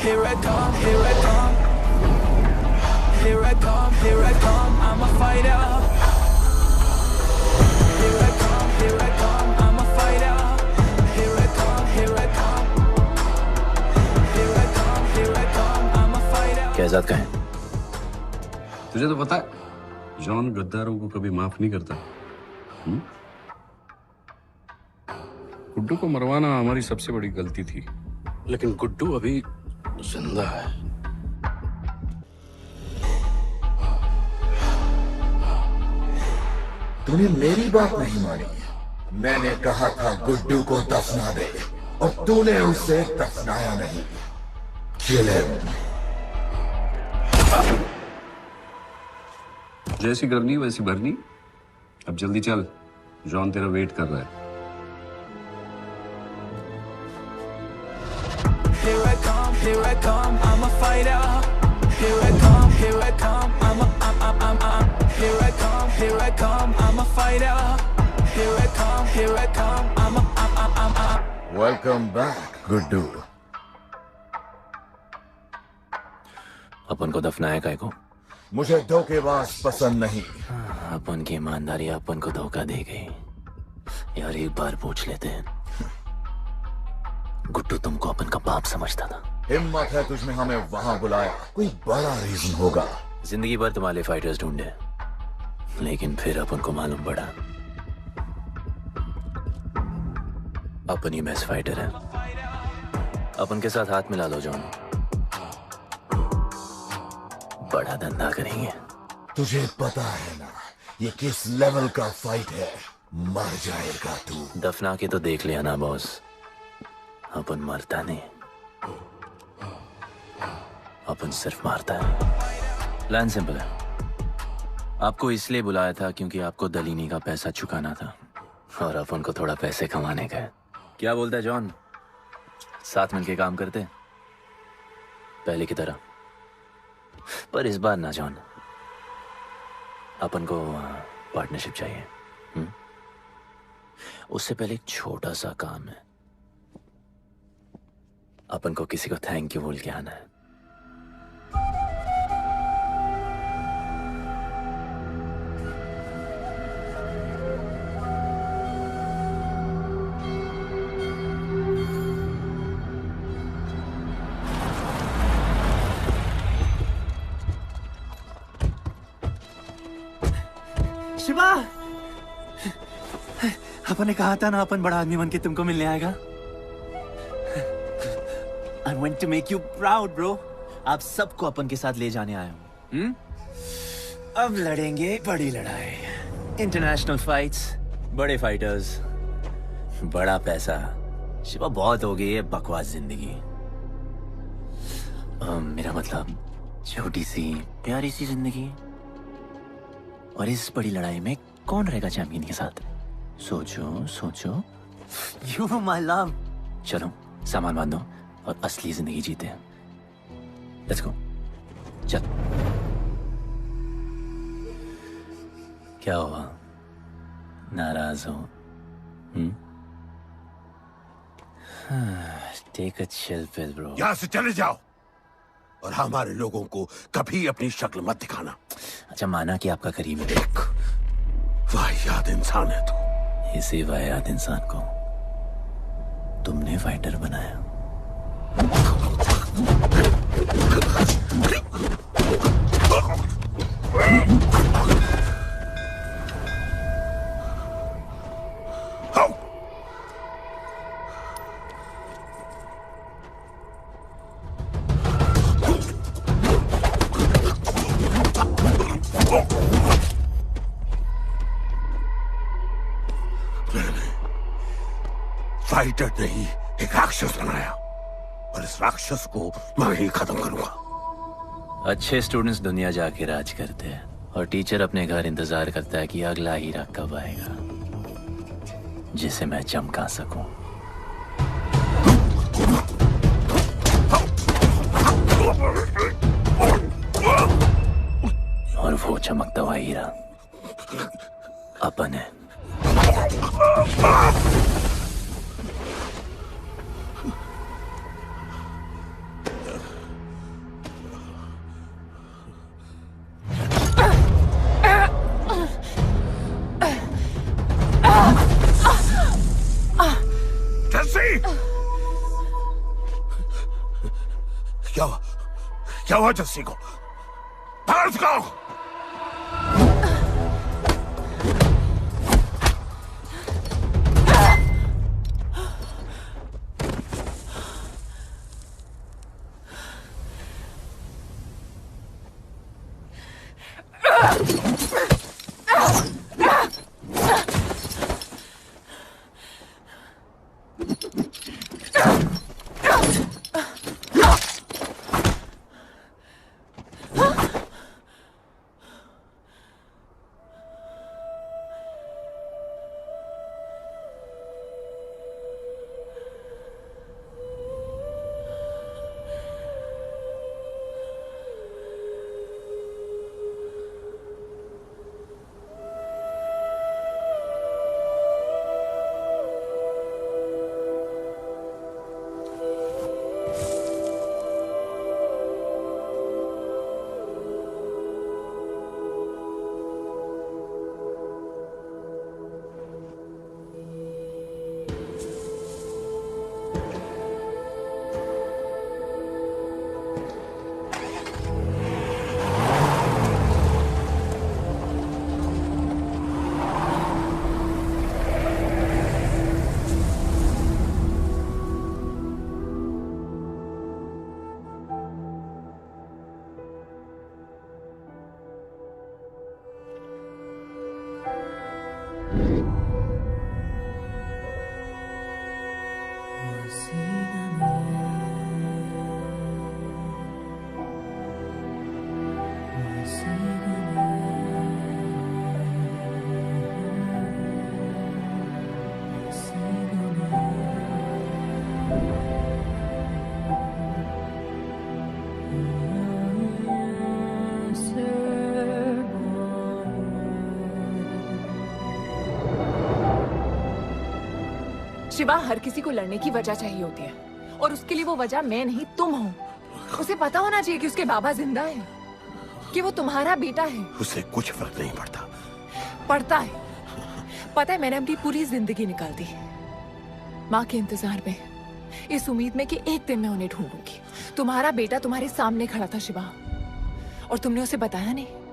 Here I come, here I come. Here I come, here I come. I'm a fighter. Here I come, here I come. I'm a fighter. Here I come, here I come. Here I come, here I come. I'm a fighter. Kaizad का है? तुझे तो पता है, जॉन गद्दारों को कभी माफ नहीं करता। गुड्डू को मरवाना हमारी सबसे बड़ी गलती थी, लेकिन गुड्डू अभी जिंदा है। तूने मेरी बात नहीं मानी। मैंने कहा था गुड्डू को दफना दे और तूने उसे दफनाया नहीं। Kill him. जैसी करनी वैसी भरनी। अब जल्दी चल, जॉन तेरा वेट कर रहा है। Here I come, I'm a fighter. Here I come, here I come, I'm here I come, I'm a fighter. Here I come, I'm welcome back Guddu. अपन को दफनाया काय को? मुझे धोखेबाज पसंद नहीं। अपन की ईमानदारी अपन को धोखा दे गई। यार एक बार पूछ लेते हैं, गुड्डू तुमको अपन का बाप समझता था। हिम्मत है तुझमें हमें वहां बुलाया, कोई बड़ा रीजन होगा। जिंदगी भर तुम्हारे फाइटर्स ढूंढे, लेकिन फिर अपन को मालूम पड़ा अपन ही बेस्ट फाइटर है। अपन के साथ हाथ मिला लो जॉन, बड़ा धंधा करेंगे। तुझे पता है ना ये किस लेवल का फाइट है? मर जाएगा तू। दफना के तो देख लिया ना बॉस, अपन मरता नहीं, अपन सिर्फ मारता है। प्लान सिंपल है, आपको इसलिए बुलाया था क्योंकि आपको दलीनी का पैसा चुकाना था और अपन को थोड़ा पैसे कमाने का है। क्या बोलता है जॉन, साथ मिलके काम करते पहले की तरह? पर इस बार ना जॉन, अपन को पार्टनरशिप चाहिए। उससे पहले एक छोटा सा काम है, अपन को किसी को थैंक यू बोल के आना है। शिवा, अपन ने कहा था ना अपन बड़ा आदमी बन के तुमको मिलने आएगा। I want to make you proud, bro. आप सबको अपन के साथ ले जाने आया हूँ। अब लड़ेंगे बड़ी लड़ाई, इंटरनेशनल फाइट्स, बड़े फाइटर्स, बड़ा पैसा। शिवा बहुत हो गई है बकवास जिंदगी। मेरा मतलब छोटी सी प्यारी सी जिंदगी, और इस बड़ी लड़ाई में कौन रहेगा चैंपियन के साथ? सोचो सोचो। You my love. चलो सामान बांधो और असली जिंदगी जीते हैं। Let's go. चल। क्या हुआ, नाराज हो? Take a chill pill, bro. यहाँ से चले जाओ और हमारे लोगों को कभी अपनी शक्ल मत दिखाना। अच्छा माना कि आपका करीब है। वाहियात इंसान है तू। इसी वाहियात इंसान को तुमने फाइटर बनाया। फाइटर नहीं, एक राक्षस बनाया, और इस राक्षस को मैं ही खत्म करूंगा। अच्छे स्टूडेंट्स दुनिया जाके राज करते हैं और टीचर अपने घर इंतजार करता है कि अगला हीरा कब आएगा जिसे मैं चमका सकूं। और वो चमकता हुआ हीरा अपन है। क्या हुआ जस्सी को? बाहर सिखाओ। शिवा, हर किसी को लड़ने की वजह चाहिए होती है और उसके लिए वो वजह मैं नहीं तुम हो। उसे पता होना चाहिए कि उसके बाबा जिंदा है, कि वो तुम्हारा बेटा है। उसे कुछ फर्क नहीं पड़ता। पड़ता है। पता है, मैंने अपनी पूरी जिंदगी निकाल दी माँ के इंतजार में, इस उम्मीद में कि एक दिन मैं उन्हें ढूंढूंगी। तुम्हारा बेटा तुम्हारे सामने खड़ा था शिवा, और तुमने उसे बताया नहीं।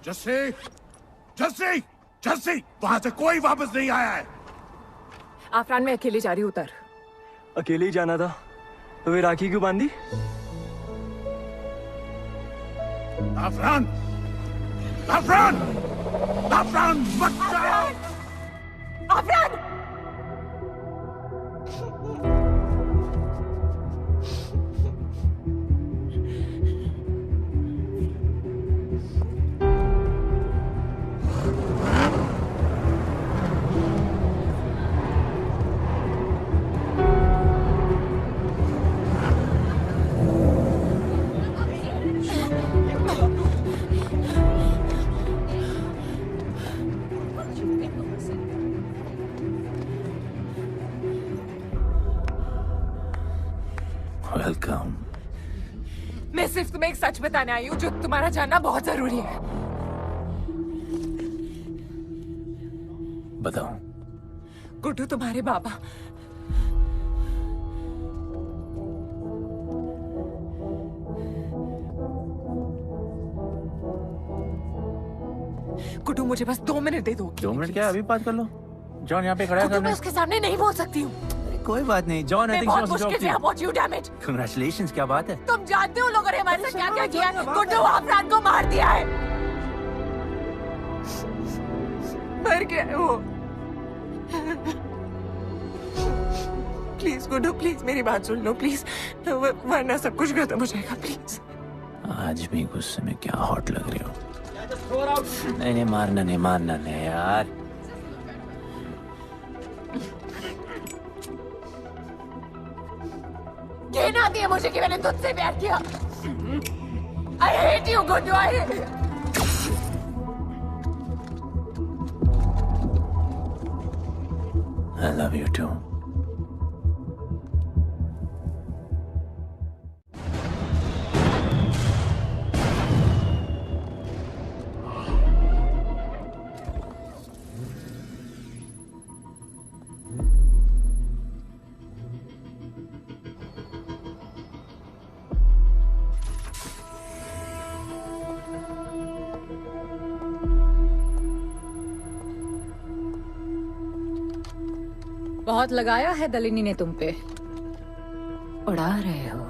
जस्सी, जस्सी, जस्सी, वहां से कोई वापस नहीं आया है। आफरान, मैं अकेले जा रही हूँ। उतर। अकेले ही जाना था तो वे राखी क्यों बांधी? आफरान, आफरान, आफरान, मत जाओ। आफरान! वेलकम। मैं सिर्फ तुम्हें एक सच बताने आई हूँ जो तुम्हारा जानना बहुत जरूरी है। बताओ। गुड्डू तुम्हारे बाबा गुड्डू, मुझे बस 2 मिनट दे दो। 2 मिनट क्या, अभी बात कर लो। जॉन यहाँ पे खड़ा है। मैं उसके सामने नहीं बोल सकती हूँ। कोई बात नहीं जॉन, मैं बहुत मुश्किल say about you, damn it. Congratulations, क्या बात है। तुम जानते हो लोगों ने हमारे साथ क्या क्या किया है? गुड्डू आफरान को मार दिया है। मर गया है वो। प्लीज गुड्डू, प्लीज मेरी बात सुन लो प्लीज, वरना सब कुछ खत्म हो जाएगा प्लीज। आज भी गुस्से में क्या हॉट लग रही हो। नहीं नहीं, मारना नहीं, मारना नहीं यार। कहन आती है मुझे कि मैंने तुझसे प्यार किया। I hate you, Guddu, I hate you. I love you too. बहुत लगाया है दलिनी ने तुम पे। उड़ा रहे हो।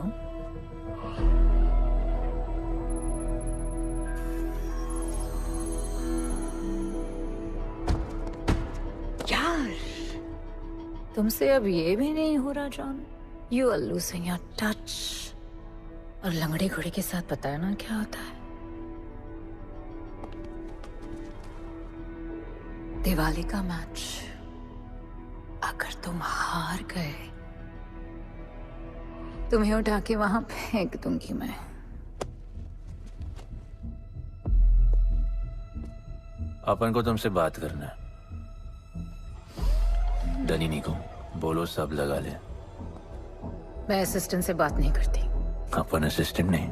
यार, तुमसे अब ये भी नहीं हो रहा John. You are losing your touch. और लंगड़े घोड़े के साथ बताया ना क्या होता है। दिवाली का मैच अगर तुम हार गए, तुम्हें उठा के वहां फेंक दूंगी मैं। अपन को तुमसे बात करना है। दलिनी को बोलो सब लगा ले। मैं असिस्टेंट से बात नहीं करती। अपन असिस्टेंट नहीं,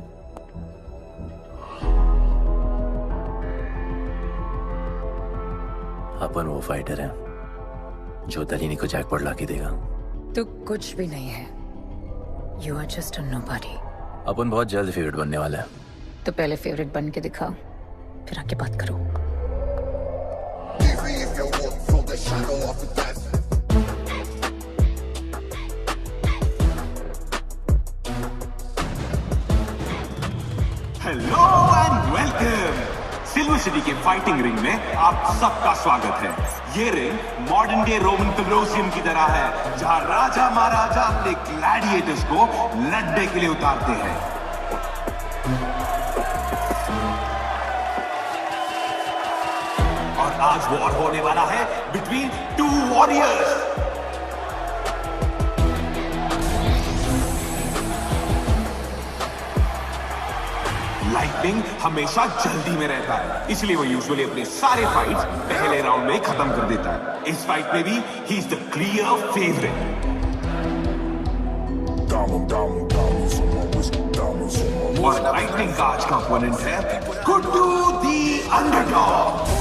अपन वो फाइटर है जो दलिनी को जैकपॉट लाके देगा। तो कुछ भी नहीं है। You are just a nobody. अपन बहुत जल्द फेवरेट बनने वाला है। तो पहले फेवरेट बन के दिखाओ, फिर आके बात करो। Hello and welcome. Silver city के फाइटिंग रिंग में आप सबका स्वागत है। ये ring modern day Roman Colosseum की तरह है, जहां राजा महाराजा अपने ग्लैडिएटर्स को लड़ने के लिए उतारते हैं। आज वॉर होने वाला है बिटवीन टू वॉरियर्स। लाइटनिंग हमेशा जल्दी में रहता है, इसलिए वो यूजुअली अपने सारे फाइट्स पहले राउंड में खत्म कर देता है। इस फाइट में भी he is the clear favourite. और लाइटनिंग का आज का ओपोनेंट है गुड्डू दी underdog.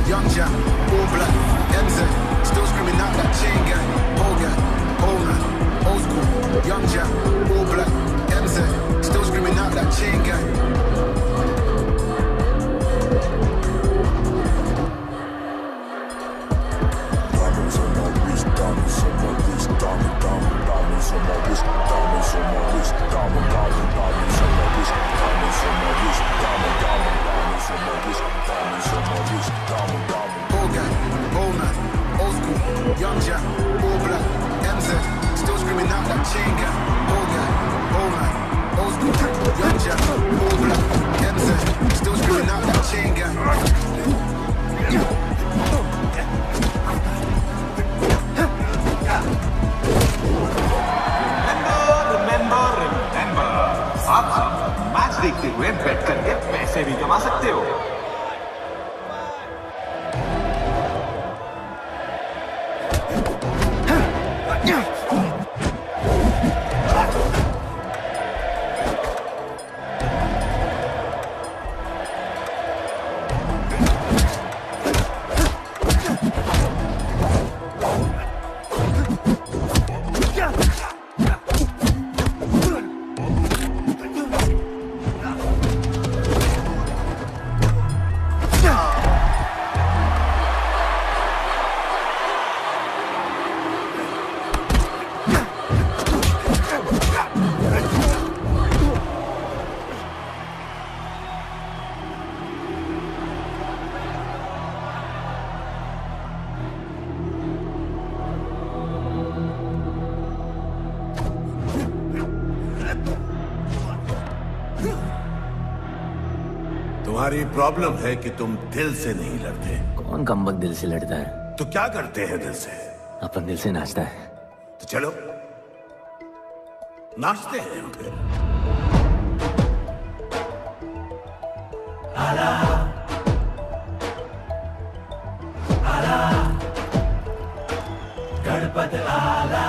Young Jack, all black, MZ, still screaming out that chain gang. Old man, old school. Young Jack, all black, MZ, still screaming out that chain gang. Diamonds on my wrist, diamonds on my wrist, diamonds on my wrist, diamonds on my wrist, diamonds on my wrist, diamonds on my wrist, diamonds on my wrist. Old gang, old man, old school, young Jack, all black, MZ, still screaming out that chain gang. Old gang, old man, old school, young Jack, all black, MZ, still screaming out that chain gang. Remember, अब मैच देखते हुए बेट करके पैसे भी कमा सकते हो। तुम्हारी प्रॉब्लम है कि तुम दिल से नहीं लड़ते। कौन कमबख्त दिल से लड़ता है? तो क्या करते हैं दिल से? अपन दिल से नाचता है। तो चलो नाचते हैं हम फिर। आला आला गणपत आला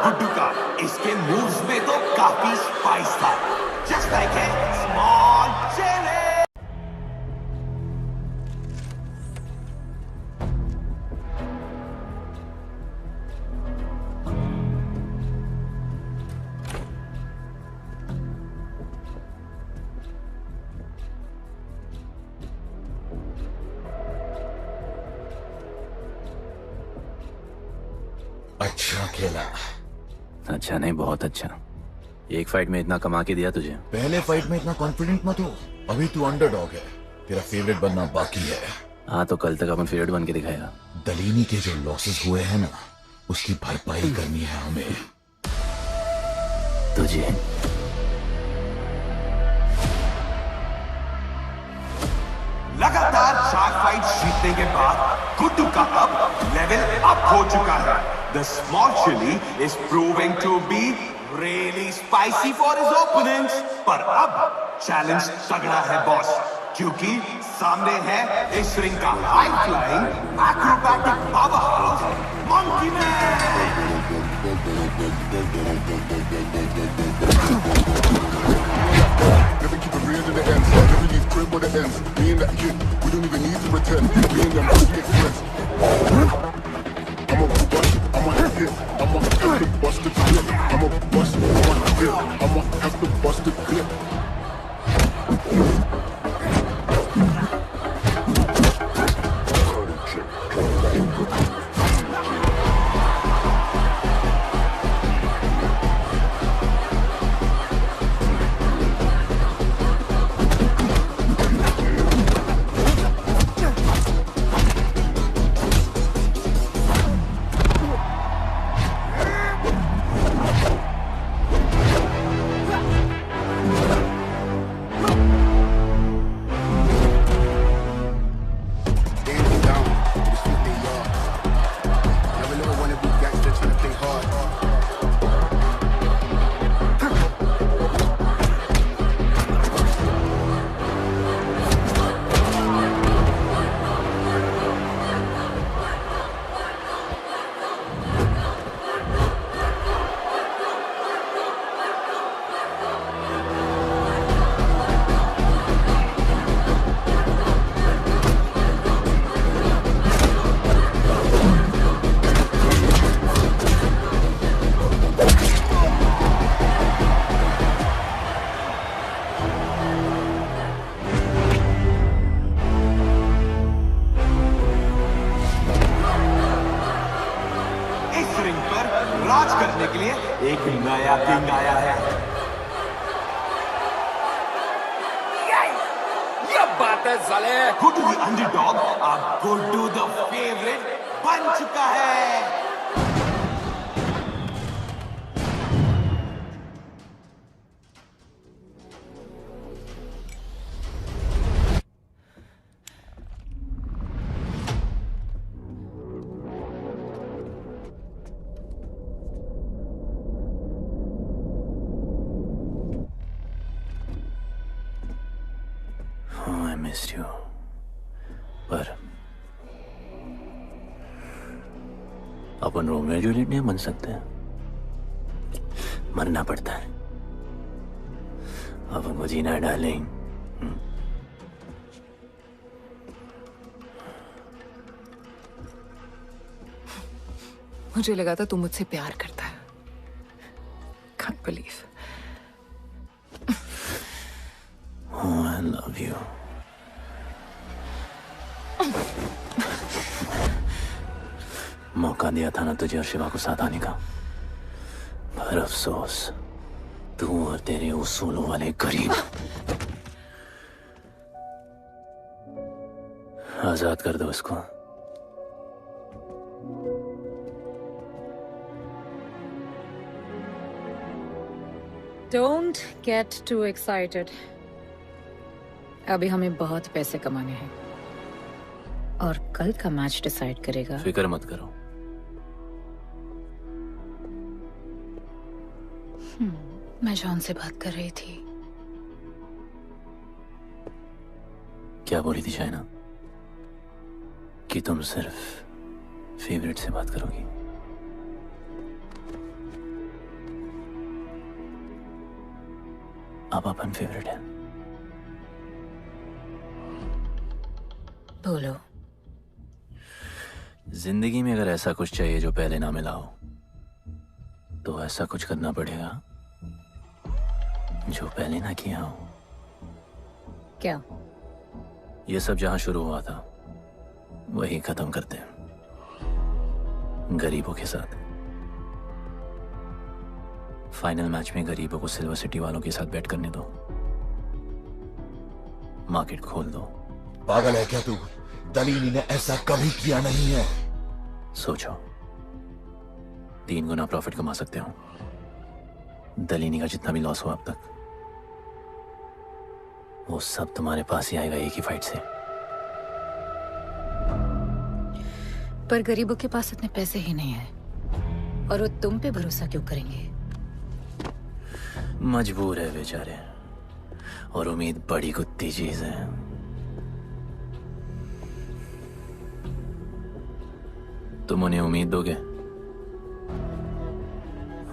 गुड्डू का इसके मूव्स में तो काफी स्पाइस था। Just like a small chilli. अच्छा खेला। अच्छा नहीं, बहुत अच्छा। एक फाइट में इतना कमा के दिया तुझे। पहले फाइट में इतना कॉन्फिडेंट मत हो, अभी तू अंडरडॉग है, तेरा फेवरेट बनना बाकी है। हाँ तो कल तक अपन फेवरेट बन के दिखाएगा। दलीनी के जो लॉसेस हुए हैं ना, उसकी भरपाई करनी है हमें। तुझे लगातार 4 फाइट जीतने के बाद गुड्डू का अब लेवल अप हो चुका है। The small chili is proving to be really spicy for his opponents. पर अब चैलेंज तगड़ा है बॉस, क्योंकि सामने है इस रिंग का high flying acrobatic power house monkey man. Never keep it real to the end. Never leave crib with the ends. Me and that kid, we don't even need to pretend. Me and them just get friends. I'm a bust, I'm a hit. I'm a have to bust the clip. I'm a bust, I'm a hit. I'm a have to bust the clip. राज करने के लिए एक नया किंग आया है। ये बात है साले। गुड्डू द अंडरडॉग अब गुड्डू द फेवरेट बन चुका है। मिस्ड यू, पर अपन रोमियो जूलियट नहीं बन सकते, मरना पड़ता है। अपन को जीना है डार्लिंग। मुझे लगा था तू मुझसे प्यार करता है। Can't believe। Oh, I love you। मौका दिया था ना तुझे और शिवा को साथ आने का, पर अफसोस तू और तेरे उसूलों वाले गरीब। आजाद कर दो इसको। Don't get too excited। अभी हमें बहुत पैसे कमाने हैं और कल का मैच डिसाइड करेगा। फिक्र मत करो। मैं जॉन से बात कर रही थी। क्या बोली थी शाइना? कि तुम सिर्फ फेवरेट से बात करोगी। अब अपन फेवरेट है। बोलो। जिंदगी में अगर ऐसा कुछ चाहिए जो पहले ना मिला हो, तो ऐसा कुछ करना पड़ेगा जो पहले ना किया हो। क्या? ये सब जहां शुरू हुआ था वही खत्म करते हैं, गरीबों के साथ। फाइनल मैच में गरीबों को सिल्वर सिटी वालों के साथ बैट करने दो, मार्केट खोल दो। पागल है क्या तू? दलीनी ने ऐसा कभी किया नहीं है। सोचो, 3 गुना प्रॉफिट कमा सकते हो। दलीनी का जितना भी लॉस हुआ अब तक, वो सब तुम्हारे पास ही आएगा एक ही फाइट से। पर गरीबों के पास इतने पैसे ही नहीं है, और वो तुम पे भरोसा क्यों करेंगे? मजबूर है बेचारे, और उम्मीद बड़ी कुत्ती चीज है। तुम उन्हें उम्मीद दोगे,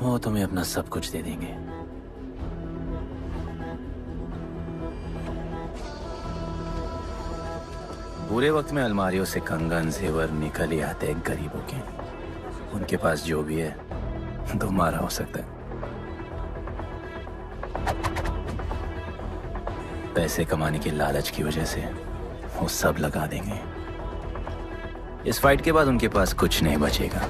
वो तुम्हें अपना सब कुछ दे देंगे। बुरे वक्त में अलमारियों से कंगन जेवर निकल ही आते हैं गरीबों के। उनके पास जो भी है तुम्हारा हो सकता है। पैसे कमाने की लालच की वजह से वो सब लगा देंगे। इस फाइट के बाद उनके पास कुछ नहीं बचेगा।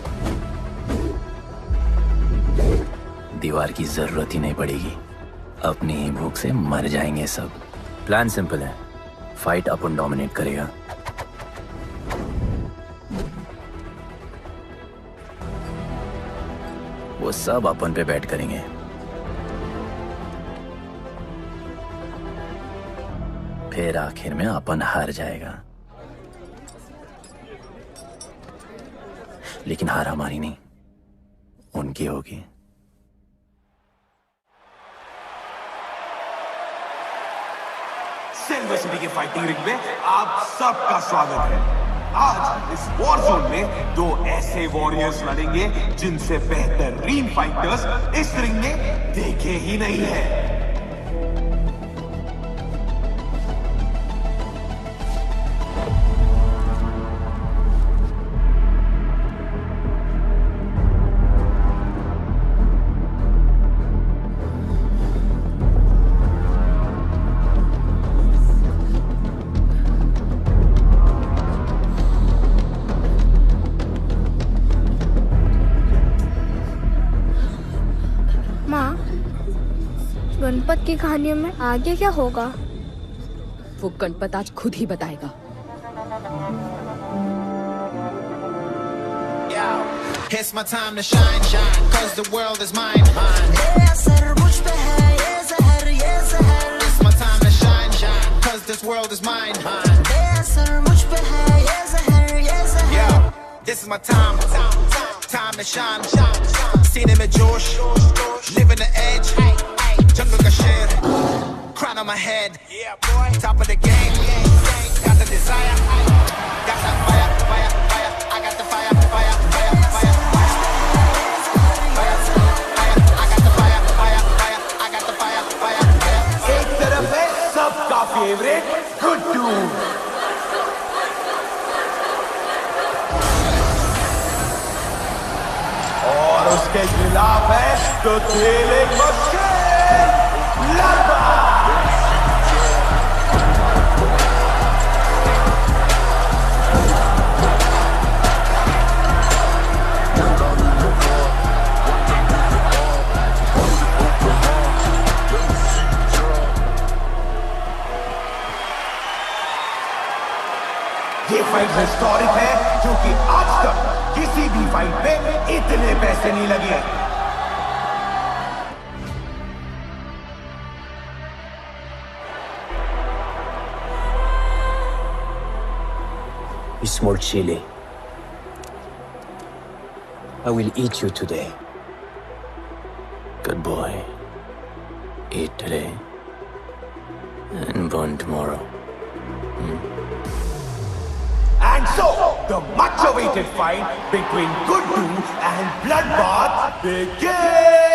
दीवार की जरूरत ही नहीं पड़ेगी, अपनी ही भूख से मर जाएंगे सब। प्लान सिंपल है, फाइट अपन डोमिनेट करेगा। वो सब अपन पे बैट करेंगे। फिर आखिर में अपन हार जाएगा, लेकिन हार हमारी नहीं, उनकी होगी। सिल्वर सिटी के फाइटिंग रिंग में आप सबका स्वागत है। आज इस वॉर जोन में दो ऐसे वॉरियर्स लड़ेंगे जिनसे बेहतरीन फाइटर्स इस रिंग में देखे ही नहीं है। गणपत की कहानियों में आगे क्या होगा? वो गणपत आज खुद ही बताएगा। It's my time to shine, shine, cause the world is mine, mine. ये असर मुझ पे है, ये ज़हर, ये ज़हर. It's my time to shine, shine, cause this world is mine, mine. ये असर मुझ पे है, ये ज़हर, ये ज़हर. Yo, this is my time, time to shine, सीने में जोश, living the edge, jungle का शेर, crown on my head, top of the game, got the desire, got that fire, fire, fire, I got the fire, fire, fire, fire. एक तरफ है सबका फेवरेट गुड्डू, और उसके खिलाफ है तो खेले मशीन लड़का। ये फाइट हिस्टोरिक है क्योंकि आज तक किसी भी फाइट पे इतने पैसे नहीं लगे। You small chili. I will eat you today. Good boy. Eat today and burn tomorrow. And so, the much-awaited fight between Guddu and Bloodbath begins!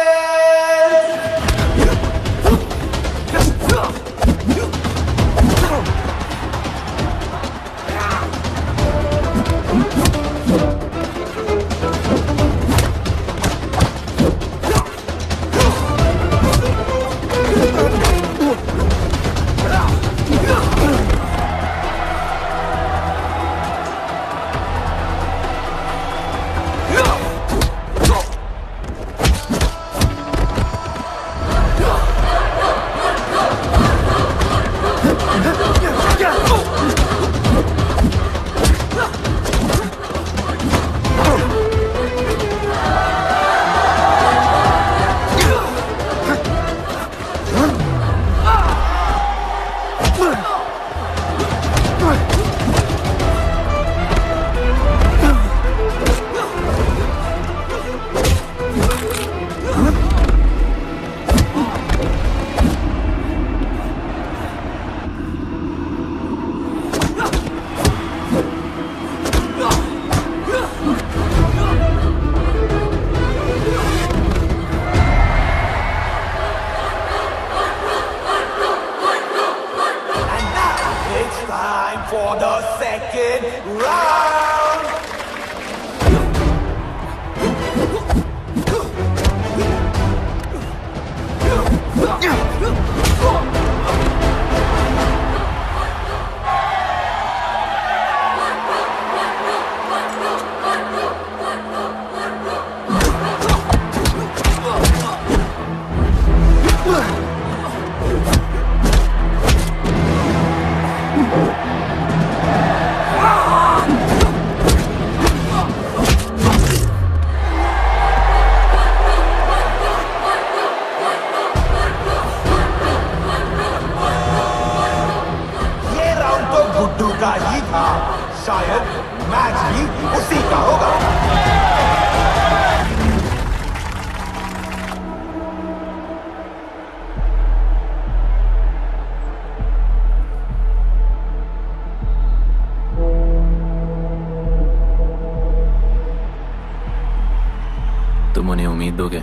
तुम उन्हें उम्मीद दोगे,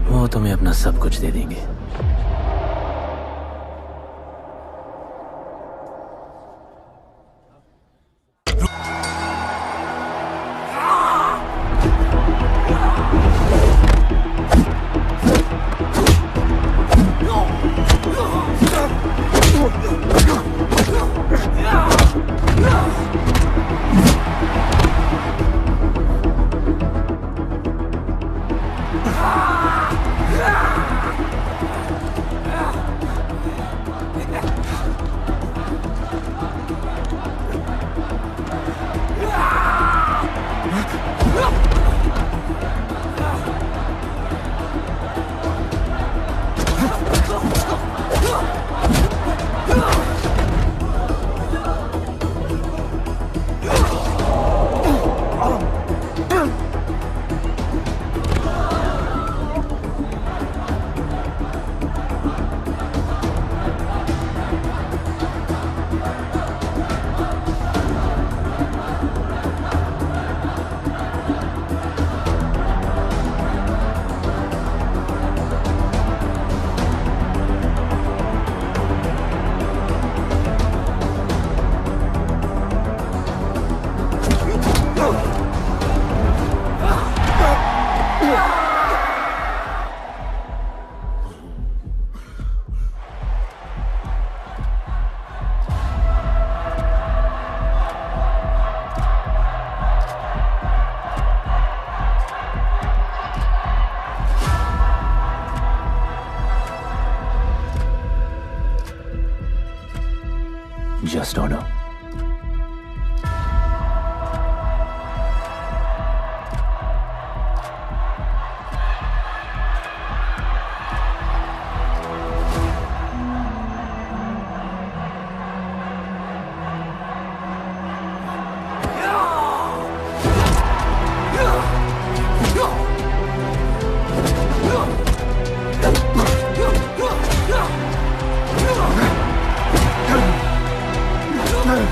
वो तुम्हें अपना सब कुछ दे देंगे। Just order. No!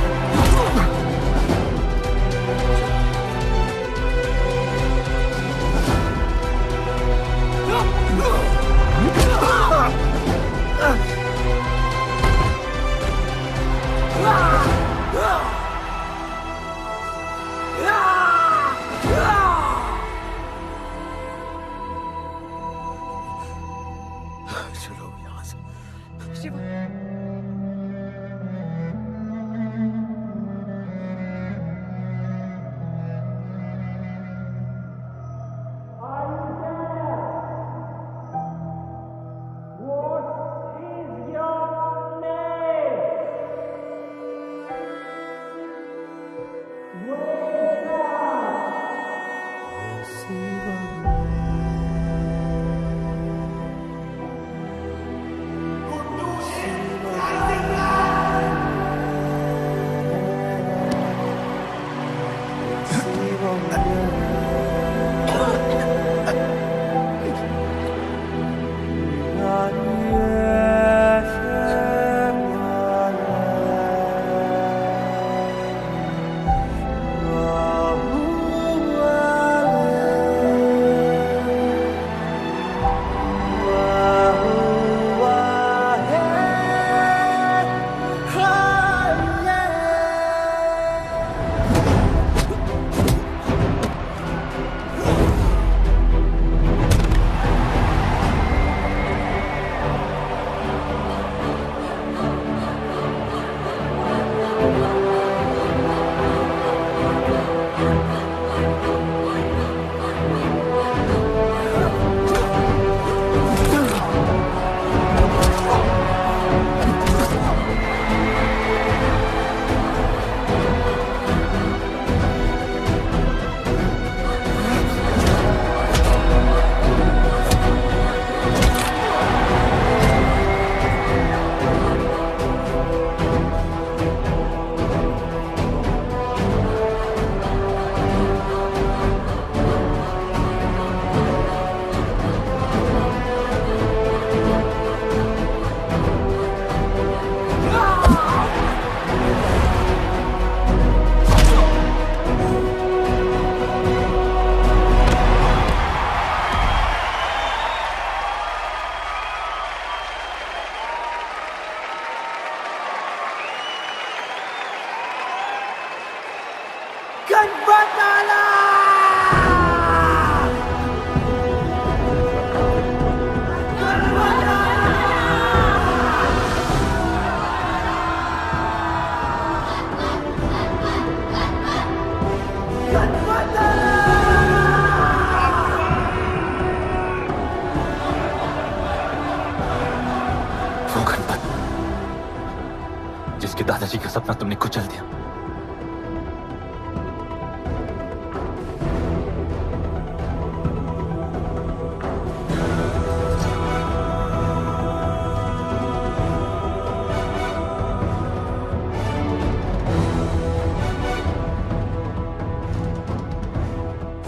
पिताजी का सपना तुमने कुचल दिया।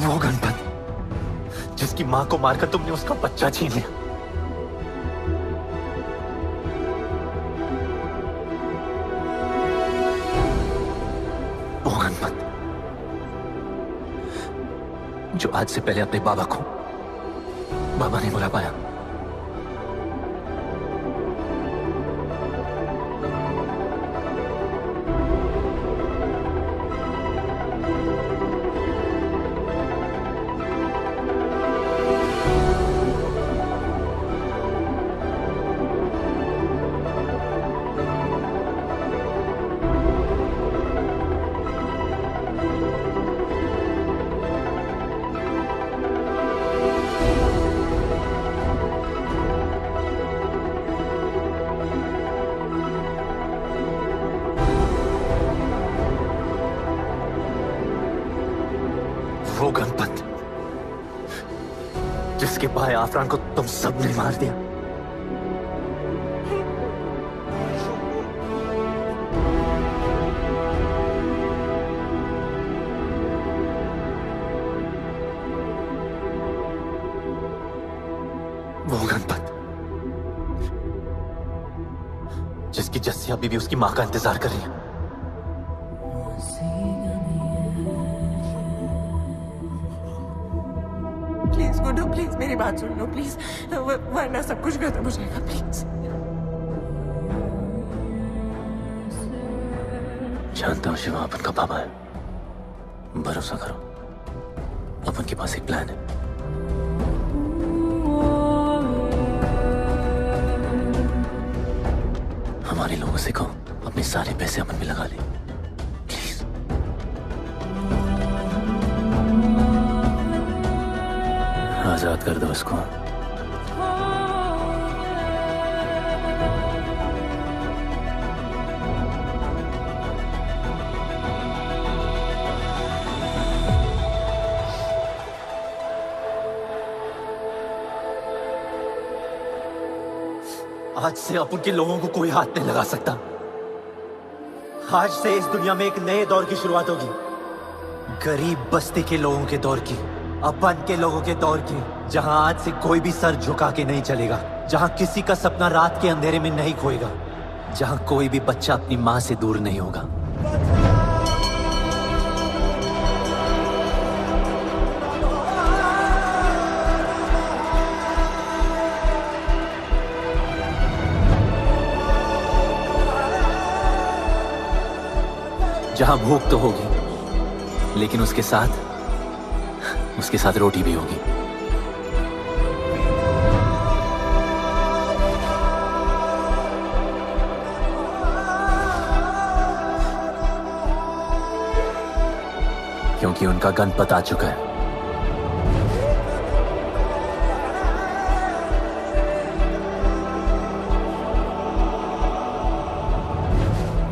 वो गणपत जिसकी मां को मारकर तुमने उसका बच्चा छीन लिया, वो गणपत जो आज से पहले अपने बाबा को बाबा नहीं बुला पाया, वो गणपत जिसके भाई आफरान को तुम सबने मार दिया, वो गणपत जिसकी जस्सिया बीवी उसकी मां का इंतजार कर रही है। प्लीज गुड्डू, प्लीज मेरी बात सुन लो प्लीज, वरना सब कुछ खत्म हो जाएगा प्लीज। जानता हूं शिवा अपन का पापा है, भरोसा करो, अपन के पास एक प्लान है। हमारे लोगों से कहो अपने सारे पैसे अपन में लगा ले, प्लीज। आजाद कर दो उसको। आज से अपन के लोगों को कोई हाथ नहीं लगा सकता। आज से इस दुनिया में एक नए दौर की शुरुआत होगी, गरीब बस्ती के लोगों के दौर की, अपन के लोगों के दौर की, जहां आज से कोई भी सर झुका के नहीं चलेगा, जहां किसी का सपना रात के अंधेरे में नहीं खोएगा, जहां कोई भी बच्चा अपनी मां से दूर नहीं होगा। जहां भूख तो होगी, लेकिन उसके साथ रोटी भी होगी। क्योंकि उनका गणपत आ चुका है।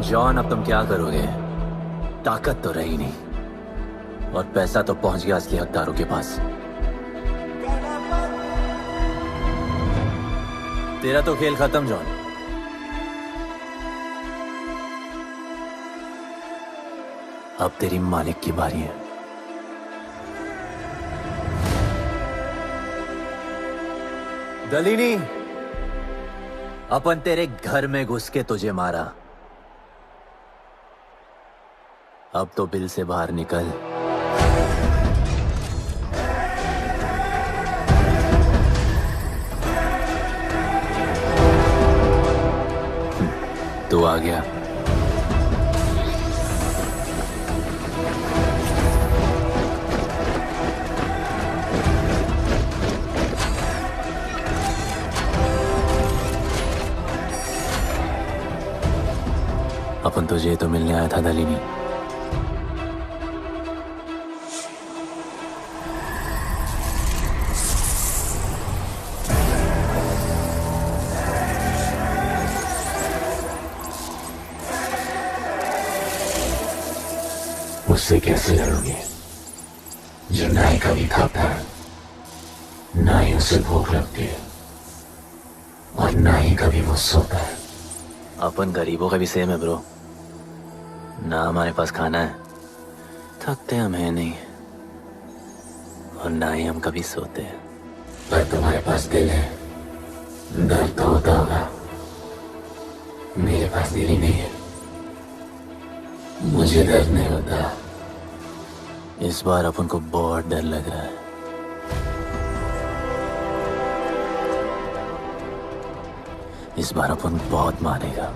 जॉन, अब तुम क्या करोगे? ताकत तो रही नहीं और पैसा तो पहुंच गया असली हकदारों के पास। तेरा तो खेल खत्म जॉन। अब तेरी मालिक की बारी है। दलीनी, अपन तेरे घर में घुस के तुझे मारा, अब तो बिल से बाहर निकल। तू आ गया। अपन तुझे तो मिलने आया था दलीनी। उससे कैसे लड़ोगे जो ना ही कभी खाता है, ना ही उसे भूख लगती है और ना ही कभी वो सोता है। अपन गरीबों का भी सेम है ब्रो। ना हमारे पास खाना है, थकते हम है नहीं, और ना ही हम कभी सोते हैं। पर तुम्हारे पास दिल है, दर्द तो होता होगा। मेरे पास दिल ही नहीं है, मुझे दर्द नहीं होता। इस बार अपन को बहुत डर लग रहा है। इस बार अपन बहुत मारेगा।